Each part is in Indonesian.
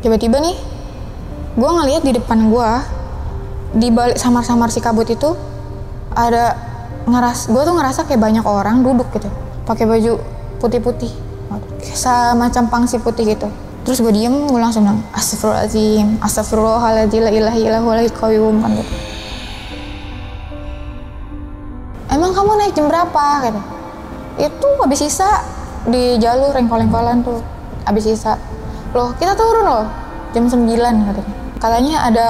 Tiba-tiba nih, gue ngeliat di depan gue, di balik samar-samar si kabut itu ada gue tuh ngerasa kayak banyak orang duduk gitu, pakai baju putih-putih, semacam pangsi putih gitu. Terus gue diem, gue langsung bilang astagfirullahaladzim, astagfirullahaladzim, la ilaha illallah wal hayyul qayyum kan gitu. Emang kamu naik jam berapa? Gitu. Itu habis sisa di jalur rengkol-rengkolan tuh, habis sisa. Loh, kita turun loh jam 9 katanya. Katanya ada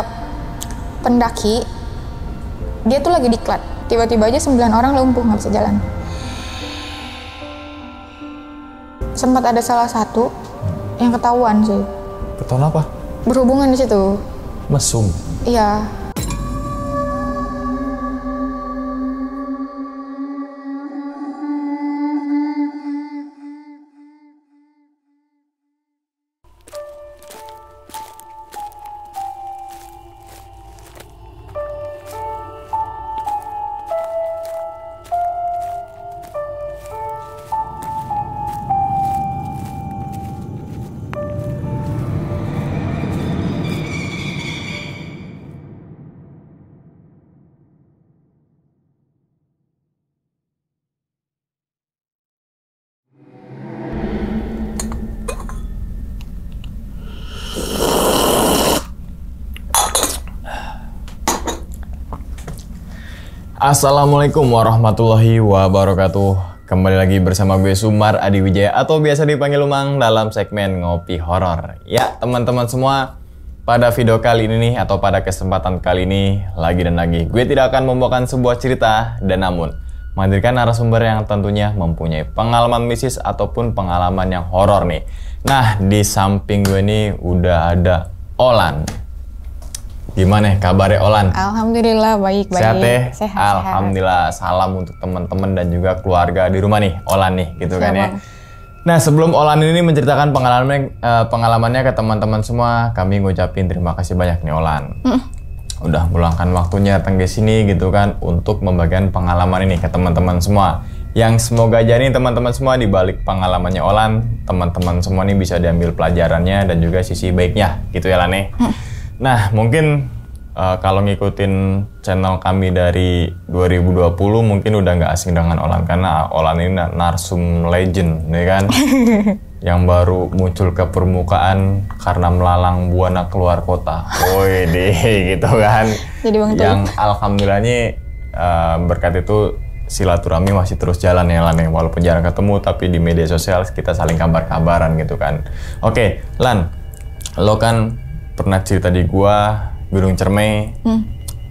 pendaki, dia tuh lagi diklat. Tiba-tiba aja 9 orang lumpuh, nggak bisa jalan. Sempat ada salah satu yang ketahuan sih. Ketahuan apa? Berhubungan di situ. Mesum. Iya. Assalamualaikum warahmatullahi wabarakatuh. Kembali lagi bersama gue Sumar Adi Wijaya atau biasa dipanggil Umang dalam segmen Ngopi Horor. Ya teman-teman semua, pada video kali ini nih atau pada kesempatan kali ini lagi dan lagi gue tidak akan membawakan sebuah cerita dan namun menghadirkan narasumber yang tentunya mempunyai pengalaman mistis ataupun pengalaman yang horor nih. Nah di samping gue ini udah ada Olan. Gimana kabarnya Olan? Alhamdulillah baik. Sehat ya? Sehat. Alhamdulillah. Salam untuk teman-teman dan juga keluarga di rumah nih, Olan nih, gitu Siap, kan ya. Bang. Nah sebelum Olan ini menceritakan pengalamannya ke teman-teman semua, kami ngucapin terima kasih banyak nih Olan. Udah meluangkan waktunya datang ke sini gitu kan untuk membagikan pengalaman ini ke teman-teman semua. Yang semoga aja nih teman-teman semua di balik pengalamannya Olan, teman-teman semua nih bisa diambil pelajarannya dan juga sisi baiknya, gitu ya Lan ya. Nah, mungkin kalau ngikutin channel kami dari 2020 mungkin udah nggak asing dengan Olan karena Olan ini narsum legend, ya kan? Yang baru muncul ke permukaan karena melalang buana keluar kota. Woi deh, gitu kan? Jadi Bang yang alhamdulillahnya berkat itu silaturahmi masih terus jalan ya Lan, walaupun jarang ketemu tapi di media sosial kita saling kabar-kabaran gitu kan. Oke, Lan, lo kan pernah cerita di gua Gunung Cermai,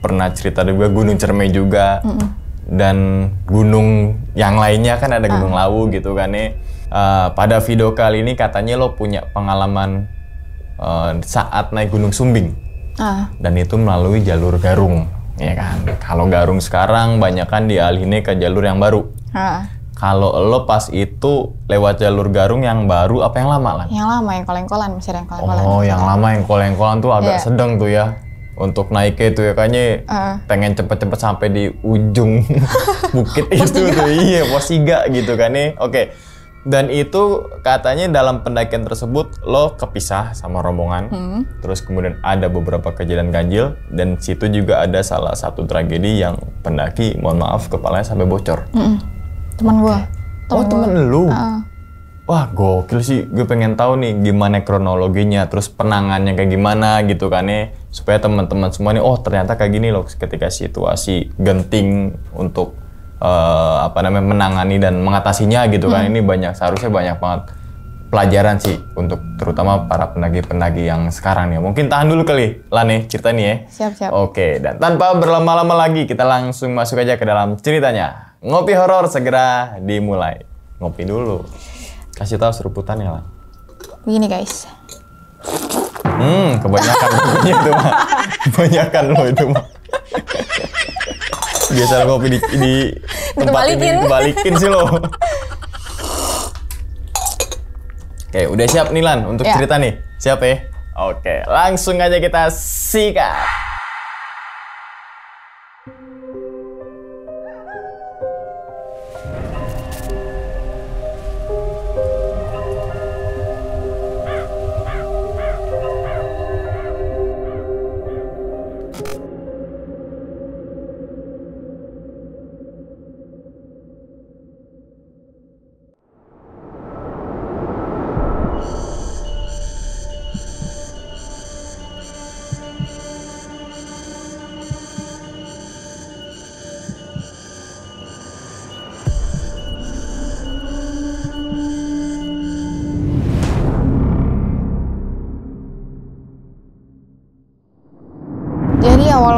pernah cerita di gua Gunung Cermai juga, dan gunung yang lainnya kan ada Gunung Lawu gitu kan nih. Pada video kali ini katanya lo punya pengalaman saat naik Gunung Sumbing, dan itu melalui jalur Garung, ya kan? Kalau Garung sekarang banyak kan dialihinnya ke jalur yang baru. Kalau lo pas itu lewat jalur Garung yang baru apa yang lama kan? Yang lama, yang koleng-kolan, masih yang koleng-kolan. Oh, yang lama yang koleng-kolan tuh agak Iya. sedang tuh ya. Untuk naiknya itu ya kayaknya pengen cepet-cepet sampai di ujung bukit itu tuh. Iya, pos 3 gitu kan nih. Oke. Dan itu katanya dalam pendakian tersebut lo kepisah sama rombongan. Terus kemudian ada beberapa kejadian ganjil dan situ juga ada salah satu tragedi yang pendaki mohon maaf kepalanya sampai bocor. Teman gua. Oh, temen lu? Wah, gokil sih. Gue pengen tahu nih gimana kronologinya, terus penangannya kayak gimana gitu kan ya. Supaya teman-teman semua nih, oh ternyata kayak gini loh ketika situasi genting untuk menangani dan mengatasinya gitu kan. Ini seharusnya banyak banget pelajaran sih untuk terutama para pendaki-pendaki yang sekarang nih. Mungkin tahan dulu kali, Lan nih, cerita nih ya. Siap. Oke, dan tanpa berlama-lama lagi, kita langsung masuk aja ke dalam ceritanya. Ngopi horor segera dimulai. Ngopi dulu. Kasih tahu seruputannya lah. Begini guys. Kebanyakan kopinya itu mah. Kebanyakan lo itu mah. Biasa ngopi di tempat ini dibalikin sih lo. Oke, udah siap nih Lan untuk cerita nih. Siap ya? Oke, langsung aja kita sikat.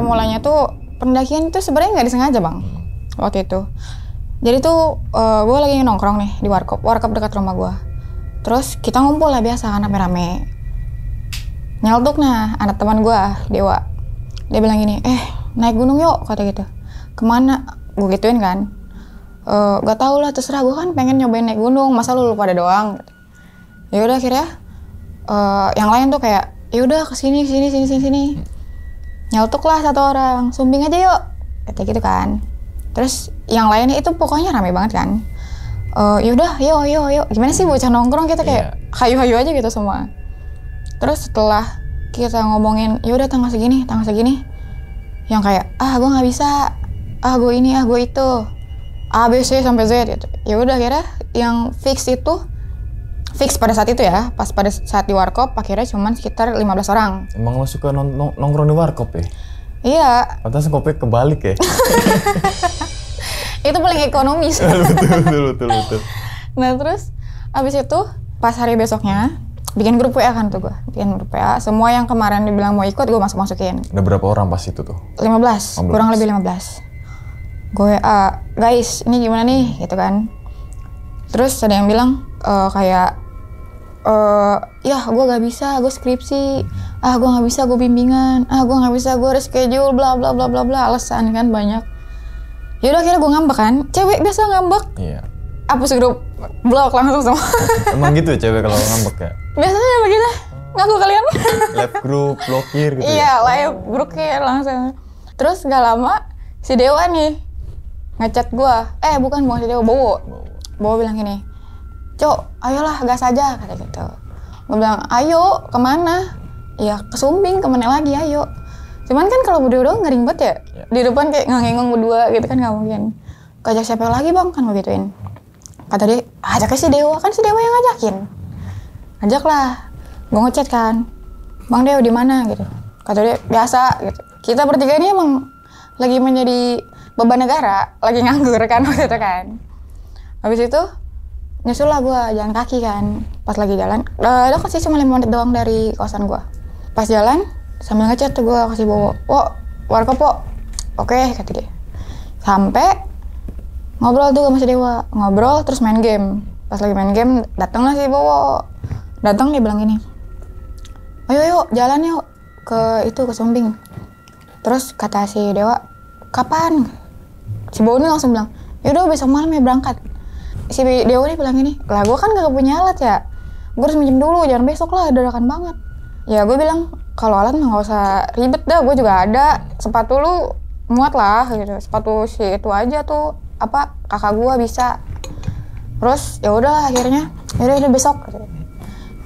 awal mulanya tuh pendakian itu sebenarnya nggak disengaja bang waktu itu. Jadi tuh gue lagi nongkrong nih di warkop dekat rumah gue. Terus kita ngumpul lah biasa anak rame-rame. Nyeltuk nah anak teman gue Dewa. Dia bilang gini, naik gunung yuk kata gitu. Kemana? Gue gituin kan. Gak tau lah terserah, gue kan pengen nyobain naik gunung, masa lu pada doang. Ya udah akhirnya yang lain tuh kayak ya udah kesini. Nyeltuk lah satu orang, sumbing aja yuk kata gitu kan. Terus yang lainnya itu pokoknya rame banget kan. Yaudah yuk gimana sih bocah nongkrong kita kayak hayu-hayu aja gitu semua. Terus setelah kita ngomongin yaudah tanggal segini yang kayak gue nggak bisa, gue ini, gue itu, A B C sampai Z gitu. Ya udah akhirnya yang fix pada saat itu ya, pas pada saat di warkop akhirnya cuman sekitar 15 orang. Emang lo suka nongkrong di warkop ya? Iya. Pantas kopi kebalik ya? Itu paling ekonomis. betul. Nah terus abis itu pas hari besoknya bikin grup WA kan tuh gue. Bikin grup WA, semua yang kemarin dibilang mau ikut gue masukin. Ada berapa orang pas itu tuh? 15. Kurang lebih 15. Gue guys ini gimana nih gitu kan. Terus ada yang bilang kayak ya gue gak bisa, gue skripsi, gue gak bisa, gue bimbingan, gue gak bisa, gue reschedule, bla bla bla bla bla, alasan kan banyak. Yaudah akhirnya gue ngambek kan, cewek biasa ngambek. Iya. Hapus grup, blok langsung semua. Emang gitu cewek kalau ngambek ya? Biasanya begitu, ngaku kalian. Live group, blokir gitu. Iya, live blokir langsung. Terus gak lama si Dewa nih ngechat gue, bukan si Dewa, Bowo bilang gini, Cok, ayolah gas aja kata gitu. Gue bilang, ayo kemana? Ya ke Sumbing, kemana lagi ayo. Cuman kan kalau berdua doang ngering banget ya. Di depan kayak ngangengong berdua gitu kan gak mungkin. Kajak siapa lagi bang, kan gue gituin. Kata dia, ajaknya si Dewa, kan si Dewa yang ngajakin. Ajak lah. Gue ngechat kan, Bang Dewa di mana gitu. Kata dia, biasa gitu. Kita bertiga ini emang lagi menjadi beban negara, lagi nganggur kan waktu itu kan. Habis itu nyusul lah gue jalan kaki kan. Pas lagi jalan, dekat sih cuma 5 menit doang dari kosan gue. Pas jalan sambil ngechat tuh gue kasih Bowo, warkop po, oke kata dia. Sampai ngobrol tuh sama si Dewa, ngobrol terus main game. Pas lagi main game datang lah si Bowo, datang dia bilang gini, ayo jalan yuk ke Sumbing. Terus kata si Dewa, kapan? Si Bowo ini langsung bilang, yaudah besok malam ya berangkat. Si Dewa ini bilang gini, lah gue kan gak punya alat ya, gue harus minjem dulu, jangan besok lah, dadakan banget. Ya gue bilang, kalau alat mah gak usah ribet dah, gue juga ada, sepatu lu muat lah gitu, sepatu si itu aja tuh, kakak gue bisa. Terus ya udah akhirnya, yaudah besok.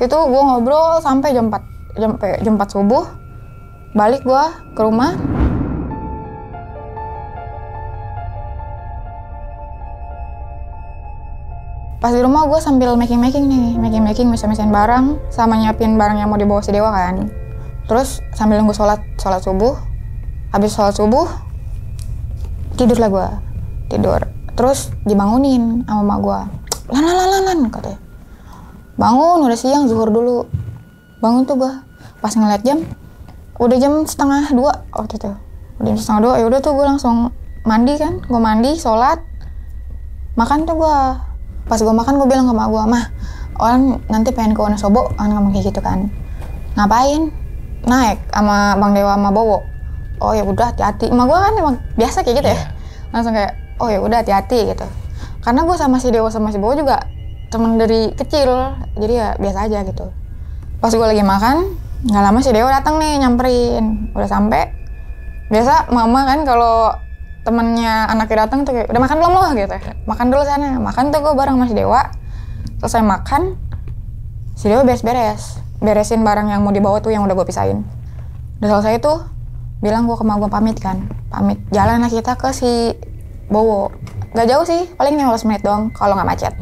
Itu gue ngobrol sampai jam 4 subuh, balik gue ke rumah. Pas di rumah gue sambil making misahin barang sama nyiapin barang yang mau dibawa si Dewa kan. Terus sambil nunggu sholat subuh. Habis sholat subuh tidur lah gue, terus dibangunin sama emak gue. Lan katanya, bangun udah siang, zuhur dulu. Bangun tuh gue, pas ngeliat jam udah jam 1:30 waktu itu. Udah jam 1:30, ya udah tuh gue langsung mandi kan. Gue mandi, sholat, makan tuh gue. Pas gue makan gue bilang ke emak gue, mah orang nanti pengen ke Wonosobo, kan ngomong kayak gitu kan. Ngapain? Naik sama Bang Dewa sama Bowo. Oh ya udah hati-hati. Emak gue kan emang biasa kayak gitu ya. Langsung kayak, oh ya udah hati-hati gitu. Karena gue sama si Dewa sama si Bowo juga temen dari kecil, jadi ya biasa aja gitu. Pas gue lagi makan, nggak lama si Dewa datang nih nyamperin. Udah sampai, biasa mama kan kalau temennya anaknya datang tuh kayak, udah makan belum lo gitu, makan dulu sana. Makan tuh gue bareng sama si Dewa. Selesai makan, si Dewa beresin barang yang mau dibawa tuh yang udah gue pisahin. Udah selesai tuh bilang gue ke emak gue pamit jalan lah kita ke si Bowo. Gak jauh sih, paling 15 menit doang kalau nggak macet.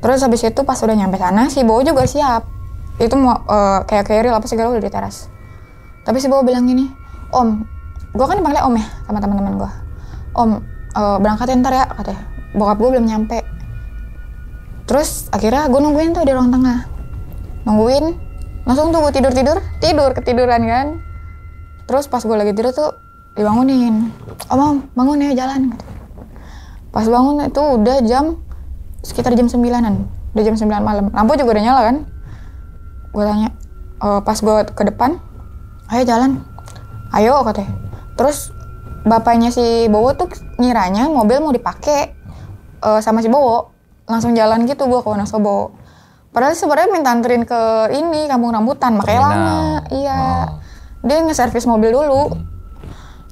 Terus habis itu pas udah nyampe sana, si Bowo juga siap. Itu mau kayak keril apa segala udah di teras. Tapi si Bowo bilang gini, Om, gue kan dipanggilnya Om ya sama teman-teman gue. Om, berangkat ntar ya katanya. Bokap gue belum nyampe. Terus akhirnya gue nungguin tuh di ruang tengah. Nungguin, langsung tuh gue tidur ketiduran kan. Terus pas gue lagi tidur tuh dibangunin, Om bangun ya jalan gitu. Pas bangun itu udah sekitar jam 9-an, udah jam 9 malam, lampu juga udah nyala kan. Gue tanya, pas gue ke depan, ayo jalan, ayo katanya. Terus bapaknya si Bowo tuh ngiranya mobil mau dipakai sama si Bowo, langsung jalan gitu gue ke Wonosobo. Padahal sebenarnya minta anterin ke ini Kampung Rambutan, makanya lama. Iya, dia nge-servis mobil dulu.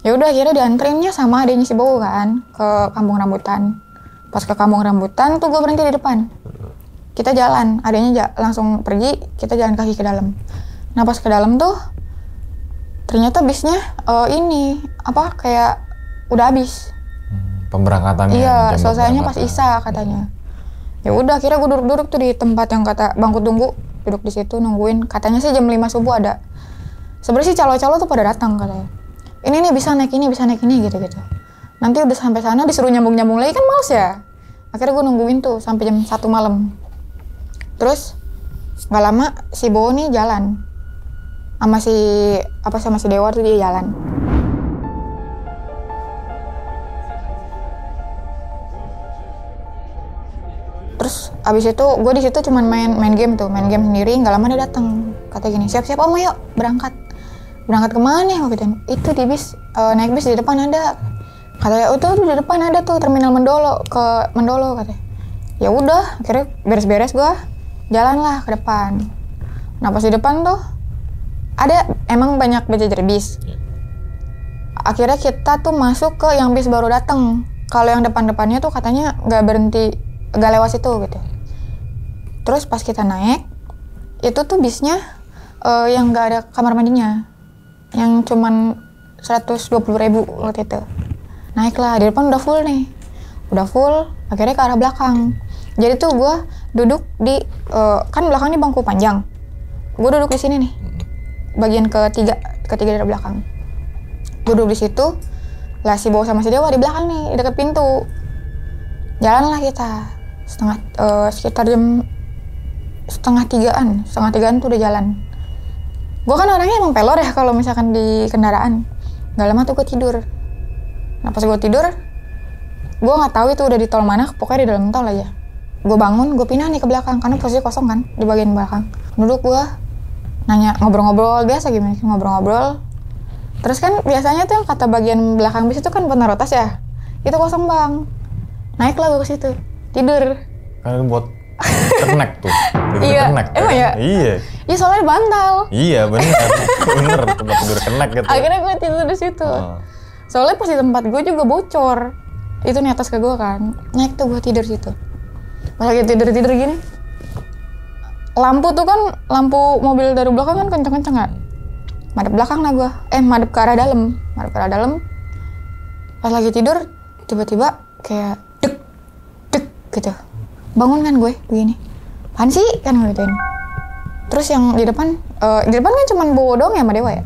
Ya udah akhirnya dianterinnya sama adanya si Bowo kan ke Kampung Rambutan. Pas ke Kampung Rambutan tuh gue berhenti di depan. Kita jalan, adanya langsung pergi, kita jalan kaki ke dalam. Nah pas ke dalam tuh ternyata bisnya ini kayak udah habis. Pemberangkatannya. Iya, selesainya pas Isya katanya. Ya udah akhirnya gue duduk-duduk tuh di tempat yang kata bangku tunggu, duduk di situ nungguin. Katanya sih jam 5 subuh ada. Sebenarnya sih calo-calo tuh pada datang katanya. Ini nih bisa naik ini gitu-gitu. Nanti udah sampai sana disuruh nyambung-nyambung lagi kan males ya. Akhirnya gue nungguin tuh sampai jam 1 malam. Terus nggak lama si Bowo nih jalan sama si Dewa tuh dia jalan. Terus abis itu gue di situ cuman main game sendiri. Nggak lama dia datang, kata gini, siap-siap Om ayo berangkat kemana ya gitu. Itu di bis, naik bis di depan ada. Katanya itu di depan ada tuh terminal Mendolo katanya. Ya udah akhirnya beres-beres gue jalan lah ke depan. Nah pas di depan tuh ada emang banyak berjejer bis. Akhirnya kita tuh masuk ke yang bis baru datang. Kalau yang depan-depannya tuh katanya nggak lewat situ gitu. Terus pas kita naik itu tuh bisnya yang nggak ada kamar mandinya, yang cuman 120.000 waktu itu. Naiklah, di depan udah full, akhirnya ke arah belakang. Jadi tuh gue duduk di kan belakang ini bangku panjang, gue duduk di sini nih, bagian ketiga dari belakang. Gue duduk di situ, lah si Bowo sama si Dewa di belakang nih, di dekat pintu. Jalanlah kita sekitar jam setengah tigaan tuh udah jalan. Gue kan orangnya emang pelor ya kalau misalkan di kendaraan. Gak lama tuh gue tidur. Nah pas gue tidur, gue nggak tahu itu udah di tol mana, pokoknya di dalam tol aja. Gue bangun, gue pindah nih ke belakang karena posisi kosong kan di bagian belakang. Duduk gue nanya ngobrol-ngobrol biasa gimana sih ngobrol-ngobrol. Terus kan biasanya tuh yang kata bagian belakang bis itu kan buat naruh tas ya. Itu kosong bang. Naiklah gue ke situ, tidur. Kan buat ternak tuh. Iya, ternak, emang kan? ya? Iya. Iya soalnya bantal. Iya bener tempat tidur kenek gitu. Akhirnya gue tidur di situ. Soalnya pas di tempat gue juga bocor. Itu nih atas ke gue kan. Naik tuh gue tidur situ. Pas lagi tidur gini. Lampu tuh kan, lampu mobil dari belakang kan kenceng-kenceng gak? Madep belakang lah gue. Madep ke arah dalam. Pas lagi tidur, tiba-tiba kayak dek gitu. Bangun kan gue begini. Apaan sih? Kan gue gituin. Terus yang di depan kan cuma Bowo doang ya sama Dewa ya.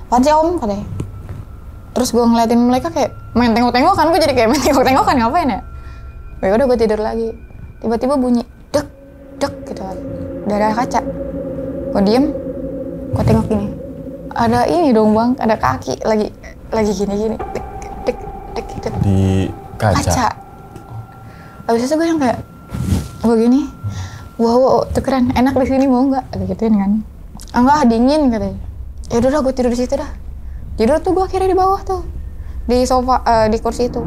Apaan sih Om? Katanya. Terus gue ngeliatin mereka kayak main tengok-tengok kan, gue jadi kayak main tengok-tengok kan ngapain ya? Ya udah gue tidur lagi. Tiba-tiba bunyi dek gitu dari arah kaca. Gue diem, gue tengok gini. Ada ini dong bang, ada kaki lagi gini dek gitu. Di kaca. Abis itu gue yang kayak gue gini, wow tuh keren, enak di sini mau nggak? Kayak gituin kan? Enggak, dingin katanya. Ya udah gue tidur di situ dah. Tidur tuh gue akhirnya di bawah tuh, di sofa, di kursi itu.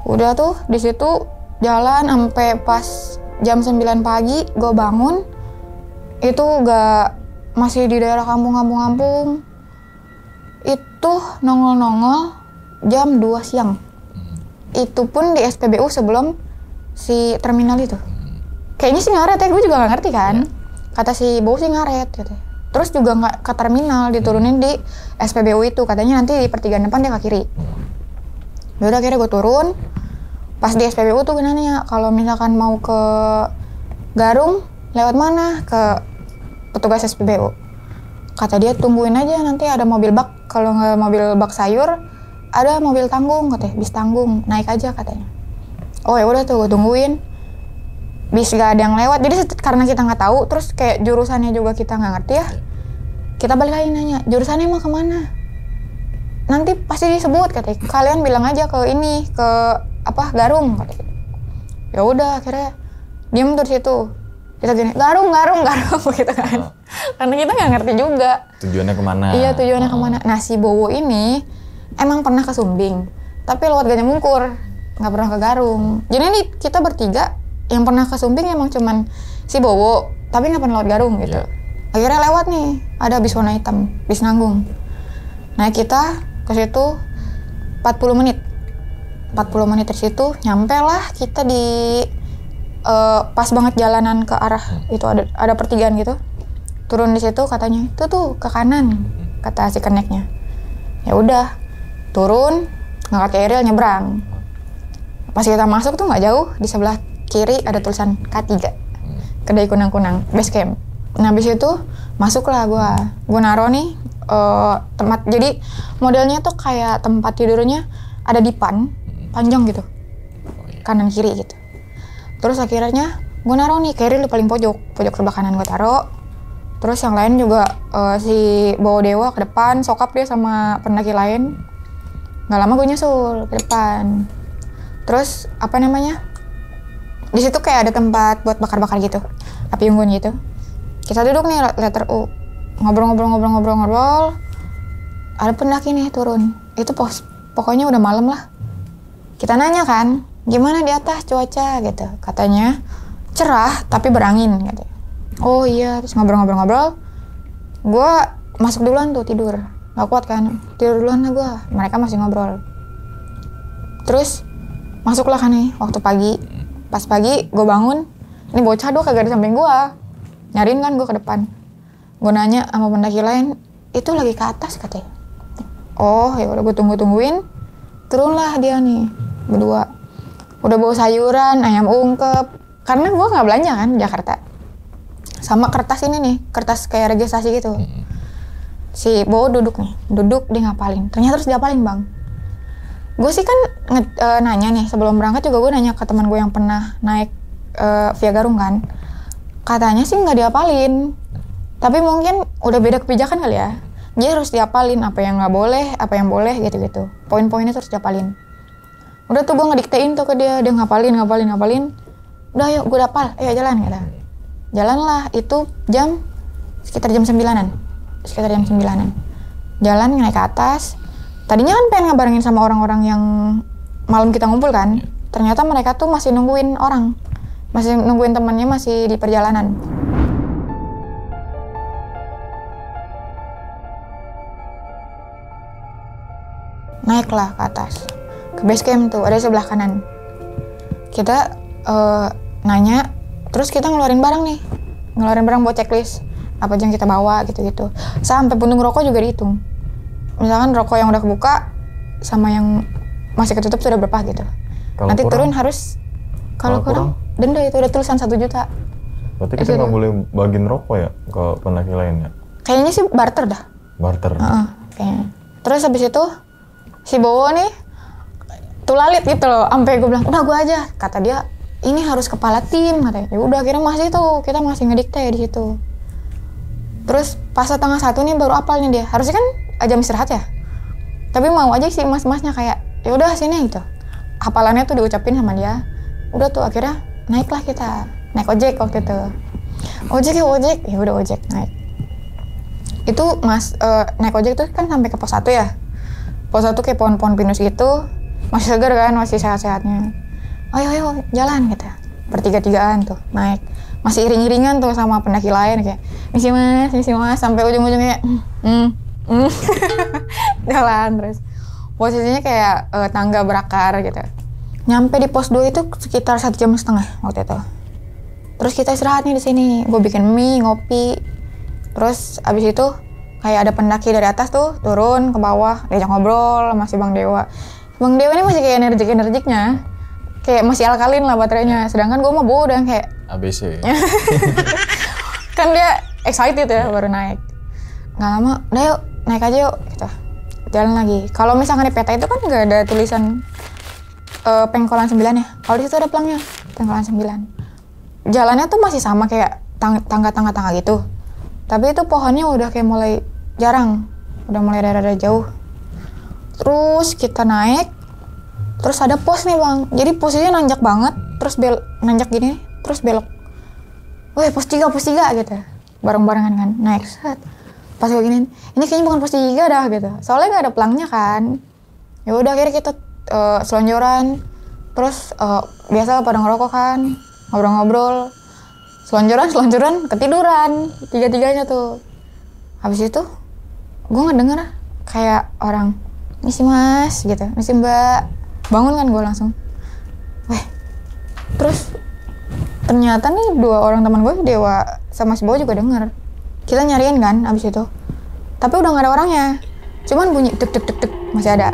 Udah tuh di situ jalan sampai pas jam 9 pagi gue bangun. Itu masih di daerah kampung. Itu nongol jam 2 siang. Itu pun di SPBU sebelum si terminal itu. Kayaknya sih ngaret ya, gue juga gak ngerti kan. Kata si Bowo sih ngaret gitu. Terus juga gak ke terminal, diturunin di SPBU itu. Katanya nanti di pertigaan depan dia ke kiri. Yaudah akhirnya gue turun. Pas di SPBU tuh gue nanya, kalau misalkan mau ke Garung, lewat mana? Ke petugas SPBU. Kata dia tungguin aja, nanti ada mobil bak. Kalau nggak mobil bak sayur, ada mobil tanggung katanya, bis tanggung, naik aja katanya. Oh ya udah tuh gue tungguin. bis gak ada yang lewat. Jadi karena kita nggak tahu, terus kayak jurusannya juga kita nggak ngerti ya. Kita balik lagi nanya, jurusannya mau kemana? Nanti pasti disebut katanya. Kalian bilang aja ke ini, ke apa Garung katanya. Ya udah akhirnya diem tuh di situ. Kita gini, Garung gitu kan. Karena kita nggak ngerti juga. Tujuannya kemana? Iya, tujuannya kemana. Nah, si Bowo ini emang pernah ke Sumbing, tapi lewat Gajah Mungkur, nggak pernah ke Garung. Jadi ini kita bertiga yang pernah ke Sumbing emang cuman si Bowo, tapi nggak pernah lewat Garung gitu. Akhirnya lewat nih, ada bis warna hitam, bis Nanggung. Nah, kita ke situ 40 menit. 40 menit dari situ, nyampe lah kita di pas banget jalanan ke arah itu ada pertigaan gitu. Turun di situ katanya, itu tuh ke kanan, kata si keneknya. Ya udah, turun, ngangkat keril nyebrang. Pas kita masuk tuh nggak jauh, di sebelah kiri ada tulisan K3, Kedai Kunang-Kunang, base camp. Nah habis itu masuklah gue naro nih tempat, jadi modelnya tuh kayak tempat tidurnya ada dipan panjang gitu, kanan kiri gitu. Terus akhirnya gue naro nih keril di paling pojok sebelah kanan gue taro. Terus yang lain juga si Bowo Dewa ke depan, sokap dia sama pendaki lain. Nggak lama gue nyusul ke depan. Terus apa namanya? Di situ kayak ada tempat buat bakar-bakar gitu, api unggun gitu. Kita duduk nih letter U, ngobrol. Ada pendaki nih turun. Itu pokoknya udah malam lah. Kita nanya kan, gimana di atas cuaca gitu. Katanya cerah tapi berangin gitu. Oh iya, terus ngobrol. Gue masuk duluan tuh tidur, gak kuat kan, tidur duluan lah gue. Mereka masih ngobrol. Terus masuklah kan nih waktu pagi. Pas pagi gue bangun, ini bocah doh kagak di samping gue. Nyariin kan gue ke depan. Gue nanya sama pendaki lain, itu lagi ke atas katanya. Oh ya udah gue tungguin. Turunlah dia nih berdua. Udah bawa sayuran, ayam ungkep. Karena gue nggak belanja kan di Jakarta. Sama kertas ini nih, kertas kayak registrasi gitu. Si Bowo duduk dia ngapalin. Ternyata terus diapalin bang. Gue sih kan nanya nih sebelum berangkat juga gue nanya ke teman gue yang pernah naik via Garung kan. Katanya sih nggak diapalin. Tapi mungkin udah beda kebijakan kali ya. Dia harus diapalin apa yang nggak boleh, apa yang boleh gitu-gitu. Poin-poinnya terus diapalin. Udah tuh gue ngediktein tuh ke dia ngapalin. Udah yuk gue dapal, ayo jalan gitu. Jalan lah, itu sekitar jam 9-an. Jalan naik ke atas. Tadinya kan pengen ngebarengin sama orang-orang yang malam kita ngumpul kan. Ternyata mereka tuh masih nungguin orang. Masih nungguin temannya masih di perjalanan. Naiklah ke atas. Ke base camp tuh, ada sebelah kanan. Kita nanya, terus kita ngeluarin barang buat checklist apa aja yang kita bawa gitu-gitu. Sampai puntung rokok juga dihitung. Misalkan rokok yang udah kebuka sama yang masih ketutup sudah berapa gitu. Kalo nanti kurang, turun harus kalau kurang denda, itu udah tulisan 1 juta. Berarti kita nggak boleh bagiin rokok ya ke pendaki lain ya? Kayaknya sih barter dah. Barter. Kayaknya. Terus habis itu si Bowo nih tulalit gitu loh, sampai gue bilang udah gue aja. Kata dia ini harus kepala tim katanya. Ya udah akhirnya kita masih ngedikte di situ. Terus pas setengah 1 nih baru apal nih dia. Harusnya kan jam istirahat ya. Tapi mau aja sih mas-masnya kayak ya udah sini gitu. Hafalannya tuh diucapin sama dia. Udah tuh akhirnya naiklah kita. Naik ojek waktu itu. Ojek. Ya udah ojek naik. Itu naik ojek tuh kan sampai ke pos 1 ya. Pos 1 kayak pohon-pohon pinus gitu. Masih segar kan, masih sehat-sehatnya. Ayo jalan gitu. Bertiga-tigaan tuh naik. Masih iring-iringan tuh sama pendaki lain kayak misi mas sampai ujung-ujungnya jalan terus. Posisinya kayak tangga berakar gitu. Nyampe di pos 2 itu sekitar 1,5 jam waktu itu. Terus kita istirahat nih di sini. Gue bikin mie, ngopi. Terus abis itu kayak ada pendaki dari atas tuh turun ke bawah, diajak ngobrol sama si Bang Dewa. Bang Dewa ini masih kayak energiknya. Kayak masih alkalin lah baterainya. Sedangkan gue mah udah kayak ABC. Kan dia excited ya baru naik. Nggak lama, udah yuk naik aja yuk gitu. Jalan lagi. Kalau misalkan di peta itu kan nggak ada tulisan Pengkolan 9 ya. Kalau di situ ada pelangnya Pengkolan 9. jalannya tuh masih sama kayak tangga gitu. Tapi itu pohonnya udah kayak mulai jarang, udah mulai rada-rada jauh. Terus kita naik, terus ada pos nih bang. Jadi posisinya nanjak banget, terus nanjak gini, terus belok. Weh pos 3 gitu. Bareng-barengan kan, naik set. Pas gue giniin, ini kayaknya bukan pos 3 dah gitu. Soalnya nggak ada pelangnya kan. Ya udah akhirnya kita selonjoran. Terus biasa pada ngerokok kan, ngobrol-ngobrol. Selonjoran, ketiduran. Tiga-tiganya tuh. Habis itu, gue ngedenger kayak orang, misi mas gitu, misi mbak. Bangun kan gue langsung. Weh, terus ternyata nih 2 orang teman gue, Dewa sama si Bowo juga denger. Kita nyariin kan abis itu. Tapi udah gak ada orangnya. Cuman bunyi tuk masih ada.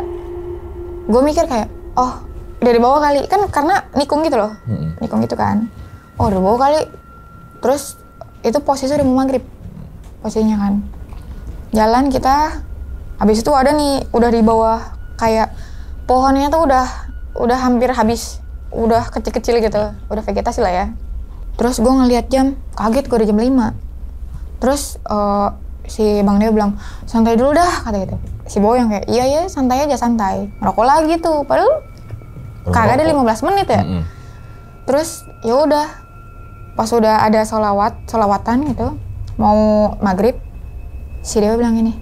Gue mikir kayak, oh dari bawah kali. Kan karena nikung gitu loh. Nikung gitu kan. Oh dari bawah kali. Terus itu posisi udah mau maghrib. Posisinya kan. Jalan kita. Abis itu ada nih, udah di bawah kayak pohonnya tuh udah hampir habis. Udah kecil-kecil gitu. Udah vegetasi lah ya. Terus gue ngeliat jam, kaget gue udah jam 5. Terus si Bang Dewa bilang, santai dulu dah, kata gitu. Si Bowo yang kayak, iya santai aja, santai. Ngerokok lagi tuh, padahal kagak ada 15 menit ya. Terus ya udah, pas udah ada solawatan gitu, mau maghrib, si Dewa bilang gini,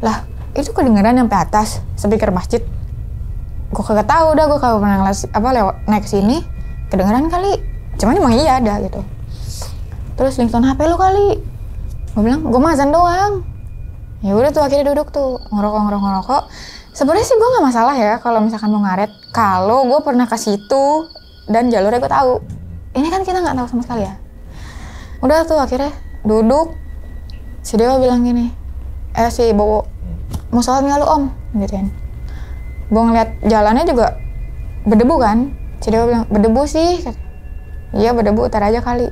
lah itu kedengeran sampai atas speaker masjid. Gue kagak tahu dah, gue kagak pernah lewat naik sini, kedengeran kali. Cuman emang iya ada gitu. Terus ringtone HP lu kali. Gue bilang, gue azan doang. Ya udah tuh akhirnya duduk tuh ngerokok. Sebenarnya sih gue nggak masalah ya kalau misalkan mau ngaret. Kalau gue pernah ke situ dan jalurnya gue tahu. Ini kan kita nggak tahu sama sekali ya. Udah tuh akhirnya duduk. Si Dewa bilang gini, si Bowo, mau sholat nggak lu om? Gitu kan. Gue ngeliat jalannya juga berdebu kan. Si Dewa bilang, berdebu sih. Iya berdebu, ntar aja kali.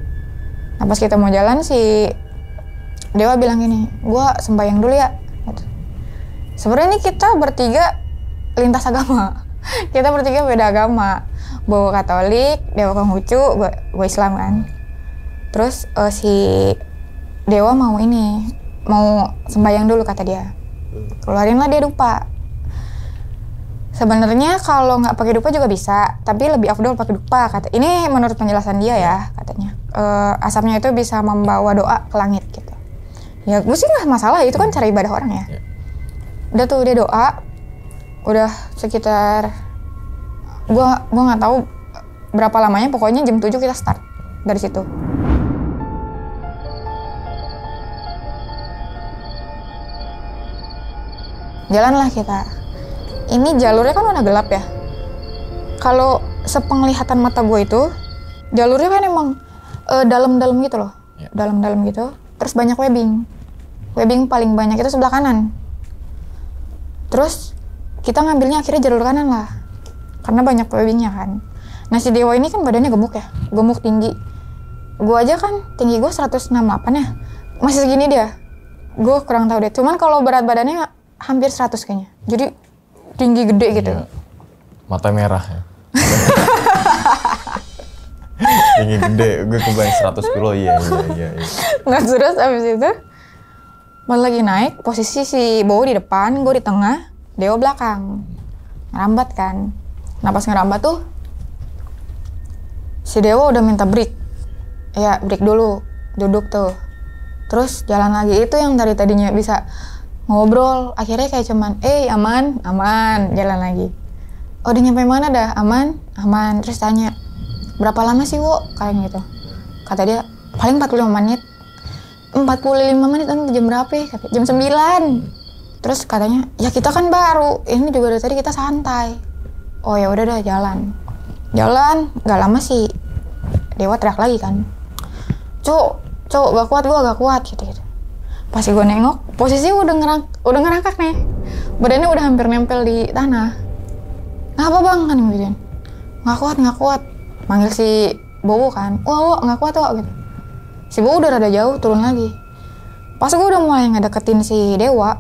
Nah pas kita mau jalan si Dewa bilang gini, gue sembahyang dulu ya. Gitu. Sebenarnya ini kita bertiga lintas agama. Kita bertiga beda agama. Bowo Katolik, Dewa Konghucu, gue Islam kan. Terus si Dewa mau sembahyang dulu kata dia. Keluarin lah dia dupa. Sebenarnya kalau nggak pakai dupa juga bisa, tapi lebih afdol pakai dupa kata. Ini menurut penjelasan dia ya katanya. Asapnya itu bisa membawa doa ke langit gitu. Ya gue sih nggak masalah, itu kan cara ibadah orang ya. Udah tuh dia doa, udah sekitar gue nggak tahu berapa lamanya, pokoknya jam 7 kita start dari situ. Jalanlah kita. Ini jalurnya kan udah gelap ya. Kalau sepenglihatan mata gue itu, jalurnya kan emang dalam-dalam gitu loh. Dalam-dalam gitu. Terus banyak webbing. Webbing paling banyak itu sebelah kanan. Terus kita ngambilnya akhirnya jalur kanan lah. Karena banyak webbingnya kan. Nah si Dewa ini kan badannya gemuk ya. Gemuk tinggi. Gue aja kan tinggi gue 168 ya. Masih segini dia. Gue kurang tahu deh. Cuman kalau berat badannya hampir 100 kayaknya. Jadi tinggi gede gitu. Iya. Mata merah ya. Tinggi gede, gue kebayang 100 kilo, iya. Nggak, terus abis itu pas lagi naik, posisi si Bowo di depan, gue di tengah, Dewa belakang. Ngerambat kan. Nah pas ngerambat tuh, si Dewa udah minta break. Ya break dulu, duduk tuh. Terus jalan lagi, itu yang dari tadinya bisa ngobrol, akhirnya kayak cuman, aman, jalan lagi. Oh udah nyampe mana dah? Aman. Terus tanya, berapa lama sih Wo? Kayak gitu. Kata dia, paling 45 menit. 45 menit, jam berapa ya? Jam 9. Terus katanya, ya kita kan baru, ini juga dari tadi kita santai. Oh ya udah dah, jalan, gak lama sih Dewa teriak lagi kan, Cuk, gak kuat gitu. Pas gue nengok, posisi udah ngerangkak nih. Badannya udah hampir nempel di tanah. Ngapa bang? Kan gitu. Nggak kuat. Manggil si Bowo kan. Wah, nggak kuat kok gitu. Si Bowo udah rada jauh, turun lagi. Pas gue udah mulai ngedeketin si Dewa,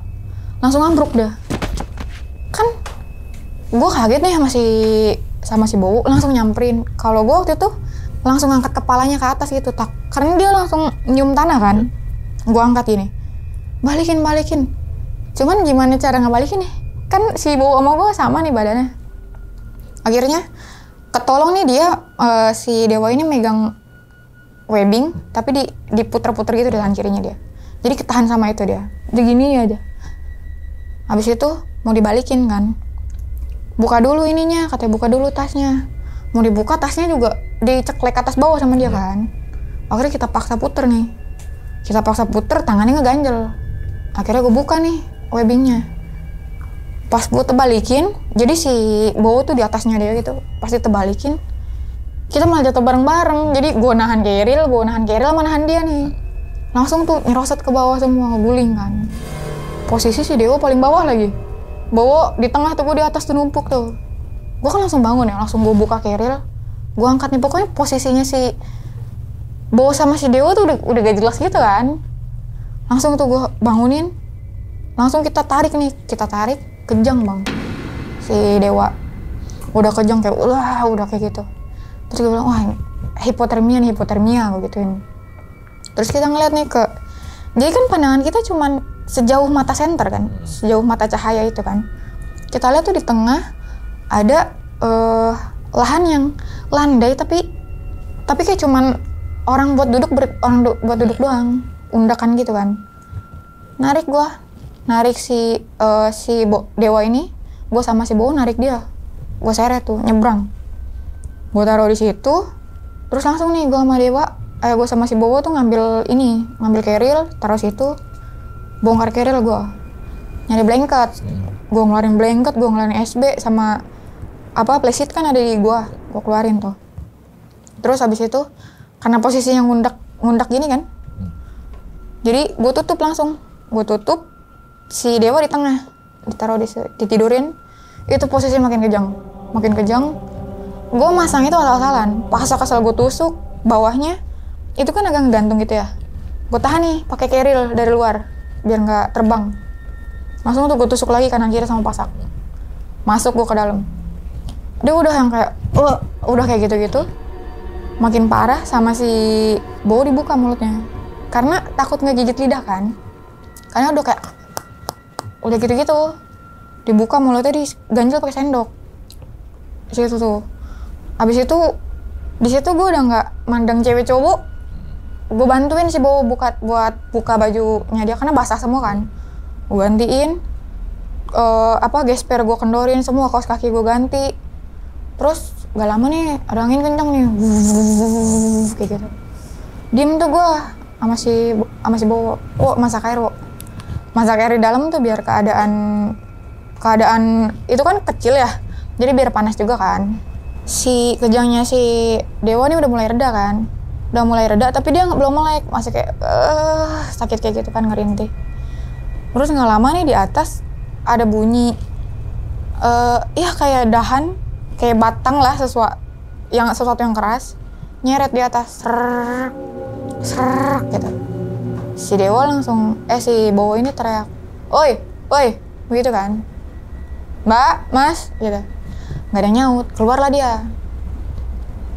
langsung ambruk dah. Kan gue kaget nih sama si Bowo, langsung nyamperin. Kalau gue waktu itu langsung angkat kepalanya ke atas gitu, tak, karena dia langsung nyium tanah kan. Gue angkat gini, balikin. Cuman gimana cara ngebalikin nih? Kan si Bowo sama gue sama nih badannya. Akhirnya ketolong nih dia, si Dewa ini megang webbing, tapi diputer-puter gitu di tangan kirinya dia. Jadi ketahan sama itu dia. Jadi gini aja. Habis itu mau dibalikin kan. Buka dulu ininya, katanya buka dulu tasnya. Mau dibuka tasnya juga diceklek atas bawah sama dia kan. Akhirnya kita paksa puter nih. Tangannya ngeganjel. Akhirnya gue buka nih webbingnya. Pas gue tebalikin, jadi si Bowo tuh di atasnya dia gitu. Pas ditebalikin, kita malah jatuh bareng-bareng. Jadi gue nahan Keril sama nahan dia nih. Langsung tuh nyeroset ke bawah semua, ngeguling kan. Posisi si Dewa paling bawah lagi. Bowo di tengah tuh, gue di atas tuh numpuk tuh. Gue kan langsung bangun ya, langsung gue buka Keril. Gue angkat nih, pokoknya posisinya si Bowo sama si Dewa tuh udah gak jelas gitu kan. Langsung tuh gue bangunin. Langsung kita tarik, kejang bang. Si Dewa udah kejang kayak, udah kayak gitu. Terus gue bilang, wah hipotermia gue gituin. Terus kita ngeliat nih jadi kan pandangan kita cuman sejauh mata senter kan, sejauh mata cahaya itu kan. Kita lihat tuh di tengah ada lahan yang landai tapi kayak cuman orang buat duduk doang, undakan gitu kan. Narik si Dewa ini, gue sama si Bowo narik dia, gue seret tuh nyebrang, gue taruh di situ. Terus langsung nih gue sama si Bowo tuh ngambil Keril, taruh situ, bongkar Keril, gue nyari blanket, gue ngeluarin blanket, gue ngeluarin SB sama playseat kan ada di gue keluarin tuh. Terus habis itu karena posisinya ngundak gini kan, jadi gue tutup langsung, si Dewa di tengah, ditaruh ditidurin. Itu posisi makin kejang. Gue masang itu asal-asalan, pas asal gue tusuk bawahnya itu kan agak gantung gitu ya. Gue tahan nih pakai Keril dari luar biar nggak terbang. Langsung tuh gue tusuk lagi kanan kiri sama pasak. Masuk gue ke dalam. Dia udah yang kayak udah kayak gitu-gitu. Makin parah sama si Bowo dibuka mulutnya. Karena takut ngegigit lidah kan. Karena udah gitu-gitu. Dibuka mulutnya, diganjel pakai sendok. Di situ tuh. Abis itu di situ gue udah nggak mandang cewek cowok. Gue bantuin si Bowo buat buka bajunya dia karena basah semua kan. Gue gantiin gesper gue kendorin semua, kaos kaki gue ganti. Terus gak lama nih ada angin kencang nih, kayak gitu. Diem tuh gue sama si Bowo. Masak air di dalam tuh biar keadaan itu kan kecil ya, jadi biar panas juga kan. Si kejangnya si Dewa nih udah mulai reda, tapi dia belum melek, masih kayak sakit kayak gitu kan, ngerintih. Terus nggak lama nih di atas ada bunyi kayak dahan, kayak batang lah, sesuatu yang keras nyeret di atas, serk gitu. Si Dewa langsung si Bowo ini teriak, oi begitu kan, Mbak, Mas gitu. Nggak ada yang nyaut, keluarlah dia.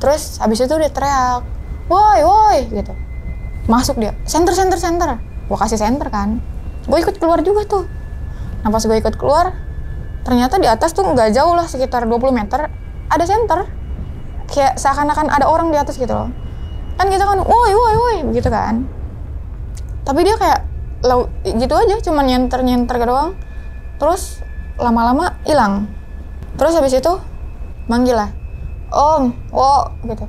Terus habis itu dia teriak, woi gitu. Masuk dia, center. Gue kasih center kan. Gue ikut keluar juga tuh. Nah pas gue ikut keluar, ternyata di atas tuh nggak jauh lah, sekitar 20 meter ada center. Kayak seakan-akan ada orang di atas gitu loh. Kan kita kan, woi begitu kan. Tapi dia kayak gitu aja, cuma nyenter doang. Terus lama-lama hilang. Terus habis itu manggil lah, Om, gitu.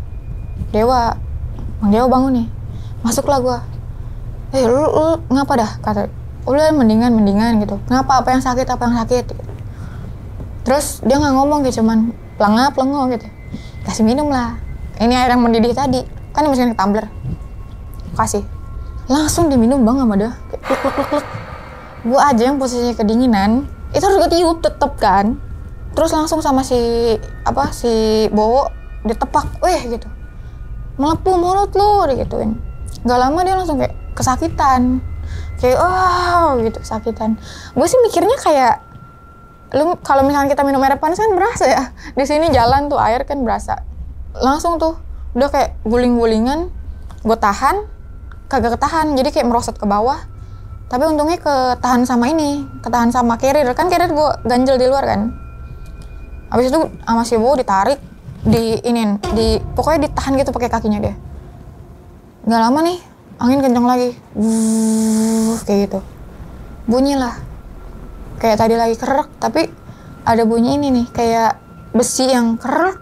Bang Dewa bangun nih. Masuklah gua. Lu ngapa dah? Kata, udah mendingan gitu. Ngapa? Apa yang sakit? Gitu. Terus dia nggak ngomong gitu, cuman pelengok gitu. Kasih minum lah. Ini air yang mendidih tadi. Kan dimasukin ke tumbler. Kasih. Langsung diminum bang sama dia. Kluk. Gua aja yang posisinya kedinginan. Itu harus gue tiup tetep kan. Terus langsung sama si Bowo ditepak, gitu. Melepuh mulut lu, digituin. Gak lama dia langsung kayak kesakitan. Kayak gitu, kesakitan. Gue sih mikirnya kayak lu kalau misalnya kita minum air panas kan berasa ya. Di sini jalan tuh air kan berasa. Langsung tuh Udah kayak guling-gulingan, gue tahan, kagak ketahan, jadi kayak merosot ke bawah. Tapi untungnya ketahan sama ketahan sama carrier, kan carrier gue ganjel di luar kan. Habis itu sama si Bo ditarik, pokoknya ditahan gitu pakai kakinya dia. Gak lama nih, angin kencang lagi, kayak gitu. Bunyi lah, kayak tadi lagi kerek, tapi ada bunyi ini nih, kayak besi yang kerek.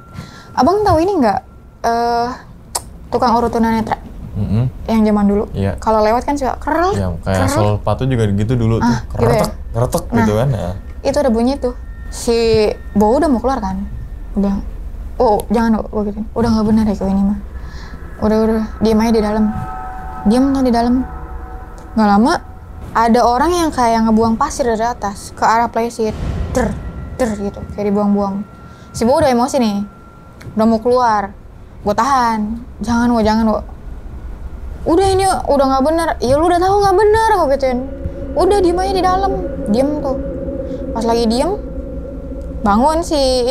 Abang tahu ini nggak? Tukang urut tunanetra. Yang zaman dulu. Iya. Kalau lewat kan suka kerek. Iya, kayak sol sepatu juga gitu dulu tuh. Keretek gitu kan. Ya. Itu ada bunyi tuh. Si Bo udah mau keluar kan. Udah. Oh, jangan gue gitu. Udah nggak benar ya kau ini mah. Udah diam aja di dalam. Diam tuh di dalam. Nggak lama ada orang yang kayak ngebuang pasir dari atas ke arah playset. Der gitu, kayak dibuang-buang. Si Bo udah emosi nih. Udah mau keluar. Gue tahan. Jangan. Udah ini udah nggak benar. Ya lu udah tahu nggak benar, gue gituin. Udah diem aja di dalam. Diem tuh. Pas lagi diem, bangun si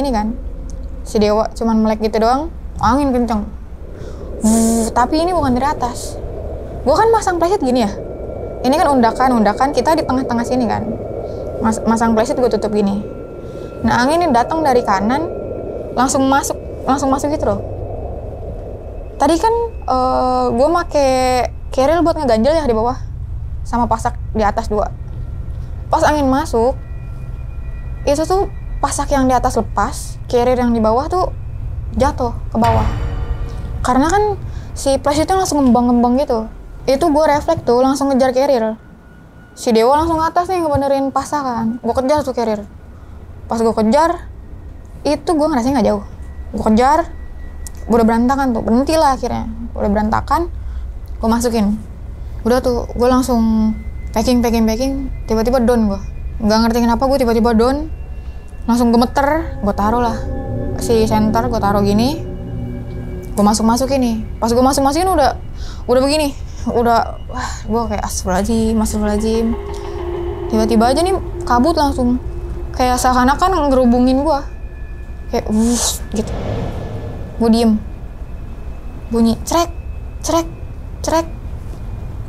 Dewa cuman melek gitu doang. Angin kenceng. Tapi ini bukan dari atas. Gue kan masang playset gini ya. Ini kan undakan kita di tengah-tengah sini kan. Masang playset gue tutup gini. Nah angin ini datang dari kanan, langsung masuk gitu loh. Tadi kan gue make carrier buat ngeganjel ya di bawah, sama pasak di atas 2. Pas angin masuk, itu tuh pasak yang di atas lepas, carrier yang di bawah tuh jatuh ke bawah. Karena kan si plastiknya langsung ngembang gitu. Itu gue refleks tuh langsung ngejar carrier. Si Dewa langsung ke atas nih ngebenerin pasakan. Gue kejar tuh carrier. Pas gue kejar, itu gue ngerasain nggak jauh. Gue kejar, gue udah berantakan tuh, berhentilah akhirnya. Udah berantakan, gue masukin. Udah tuh, gue langsung packing, tiba-tiba down gue. Nggak ngerti kenapa gue tiba-tiba down, langsung gemeter, gue taruh lah. Si center gue taruh gini, gue masukin nih. Pas gue masukin udah begini, wah gue kayak astagfirullahaladzim. Tiba-tiba aja nih kabut langsung, kayak seakan-akan ngerubungin gue, kayak gitu. Gue diem, bunyi cerek.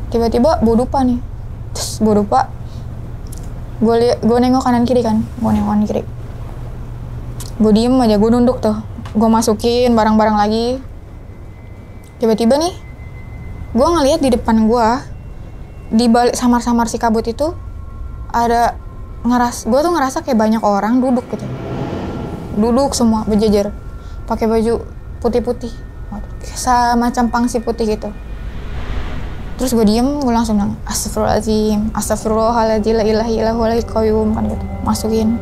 Tiba-tiba bodupa nih, terus bodupa. Gue nengok kanan kiri kan, gue diem aja, gue nunduk tuh, gue masukin barang-barang lagi. Tiba-tiba nih, gue ngeliat di depan gue, di balik samar-samar si kabut itu, gue tuh ngerasa kayak banyak orang duduk gitu, semua berjejer, pakai baju putih-putih, semacam pangsi putih gitu. Terus gue diem, gue langsung bilang astagfirullahaladzim, la ilaha illallah wal qayyum kan gitu, masukin.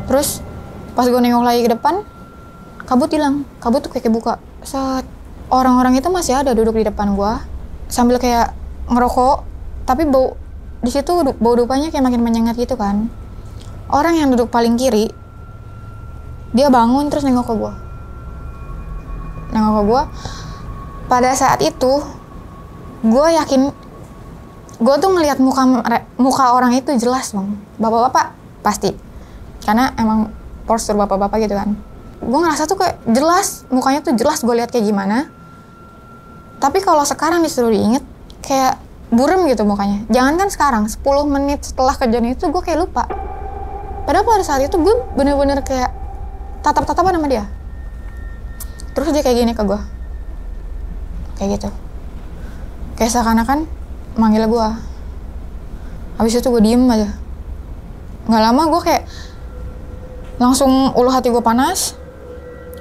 Terus pas gue nengok lagi ke depan, kabut hilang, kabut tuh kayak buka. Set, orang-orang itu masih ada duduk di depan gue sambil kayak ngerokok, tapi bau di situ bau dupanya kayak makin menyengat gitu kan. Orang yang duduk paling kiri, dia bangun terus nengok ke gue. Pada saat itu gue yakin, gue tuh ngelihat muka orang itu jelas bang, bapak-bapak pasti, karena emang postur bapak-bapak gitu kan. Gue ngerasa tuh kayak jelas, mukanya tuh jelas gue lihat kayak gimana. Tapi kalau sekarang disuruh diinget, kayak burem gitu mukanya. Jangankan sekarang, 10 menit setelah kejadian itu gue kayak lupa. Padahal pada saat itu gue bener-bener kayak tatap-tatapan sama dia. Terus dia kayak gini ke gue, kayak gitu, kayak seakan-akan manggil gue. Habis itu gue diem aja. Nggak lama gue kayak langsung ulu hati gue panas.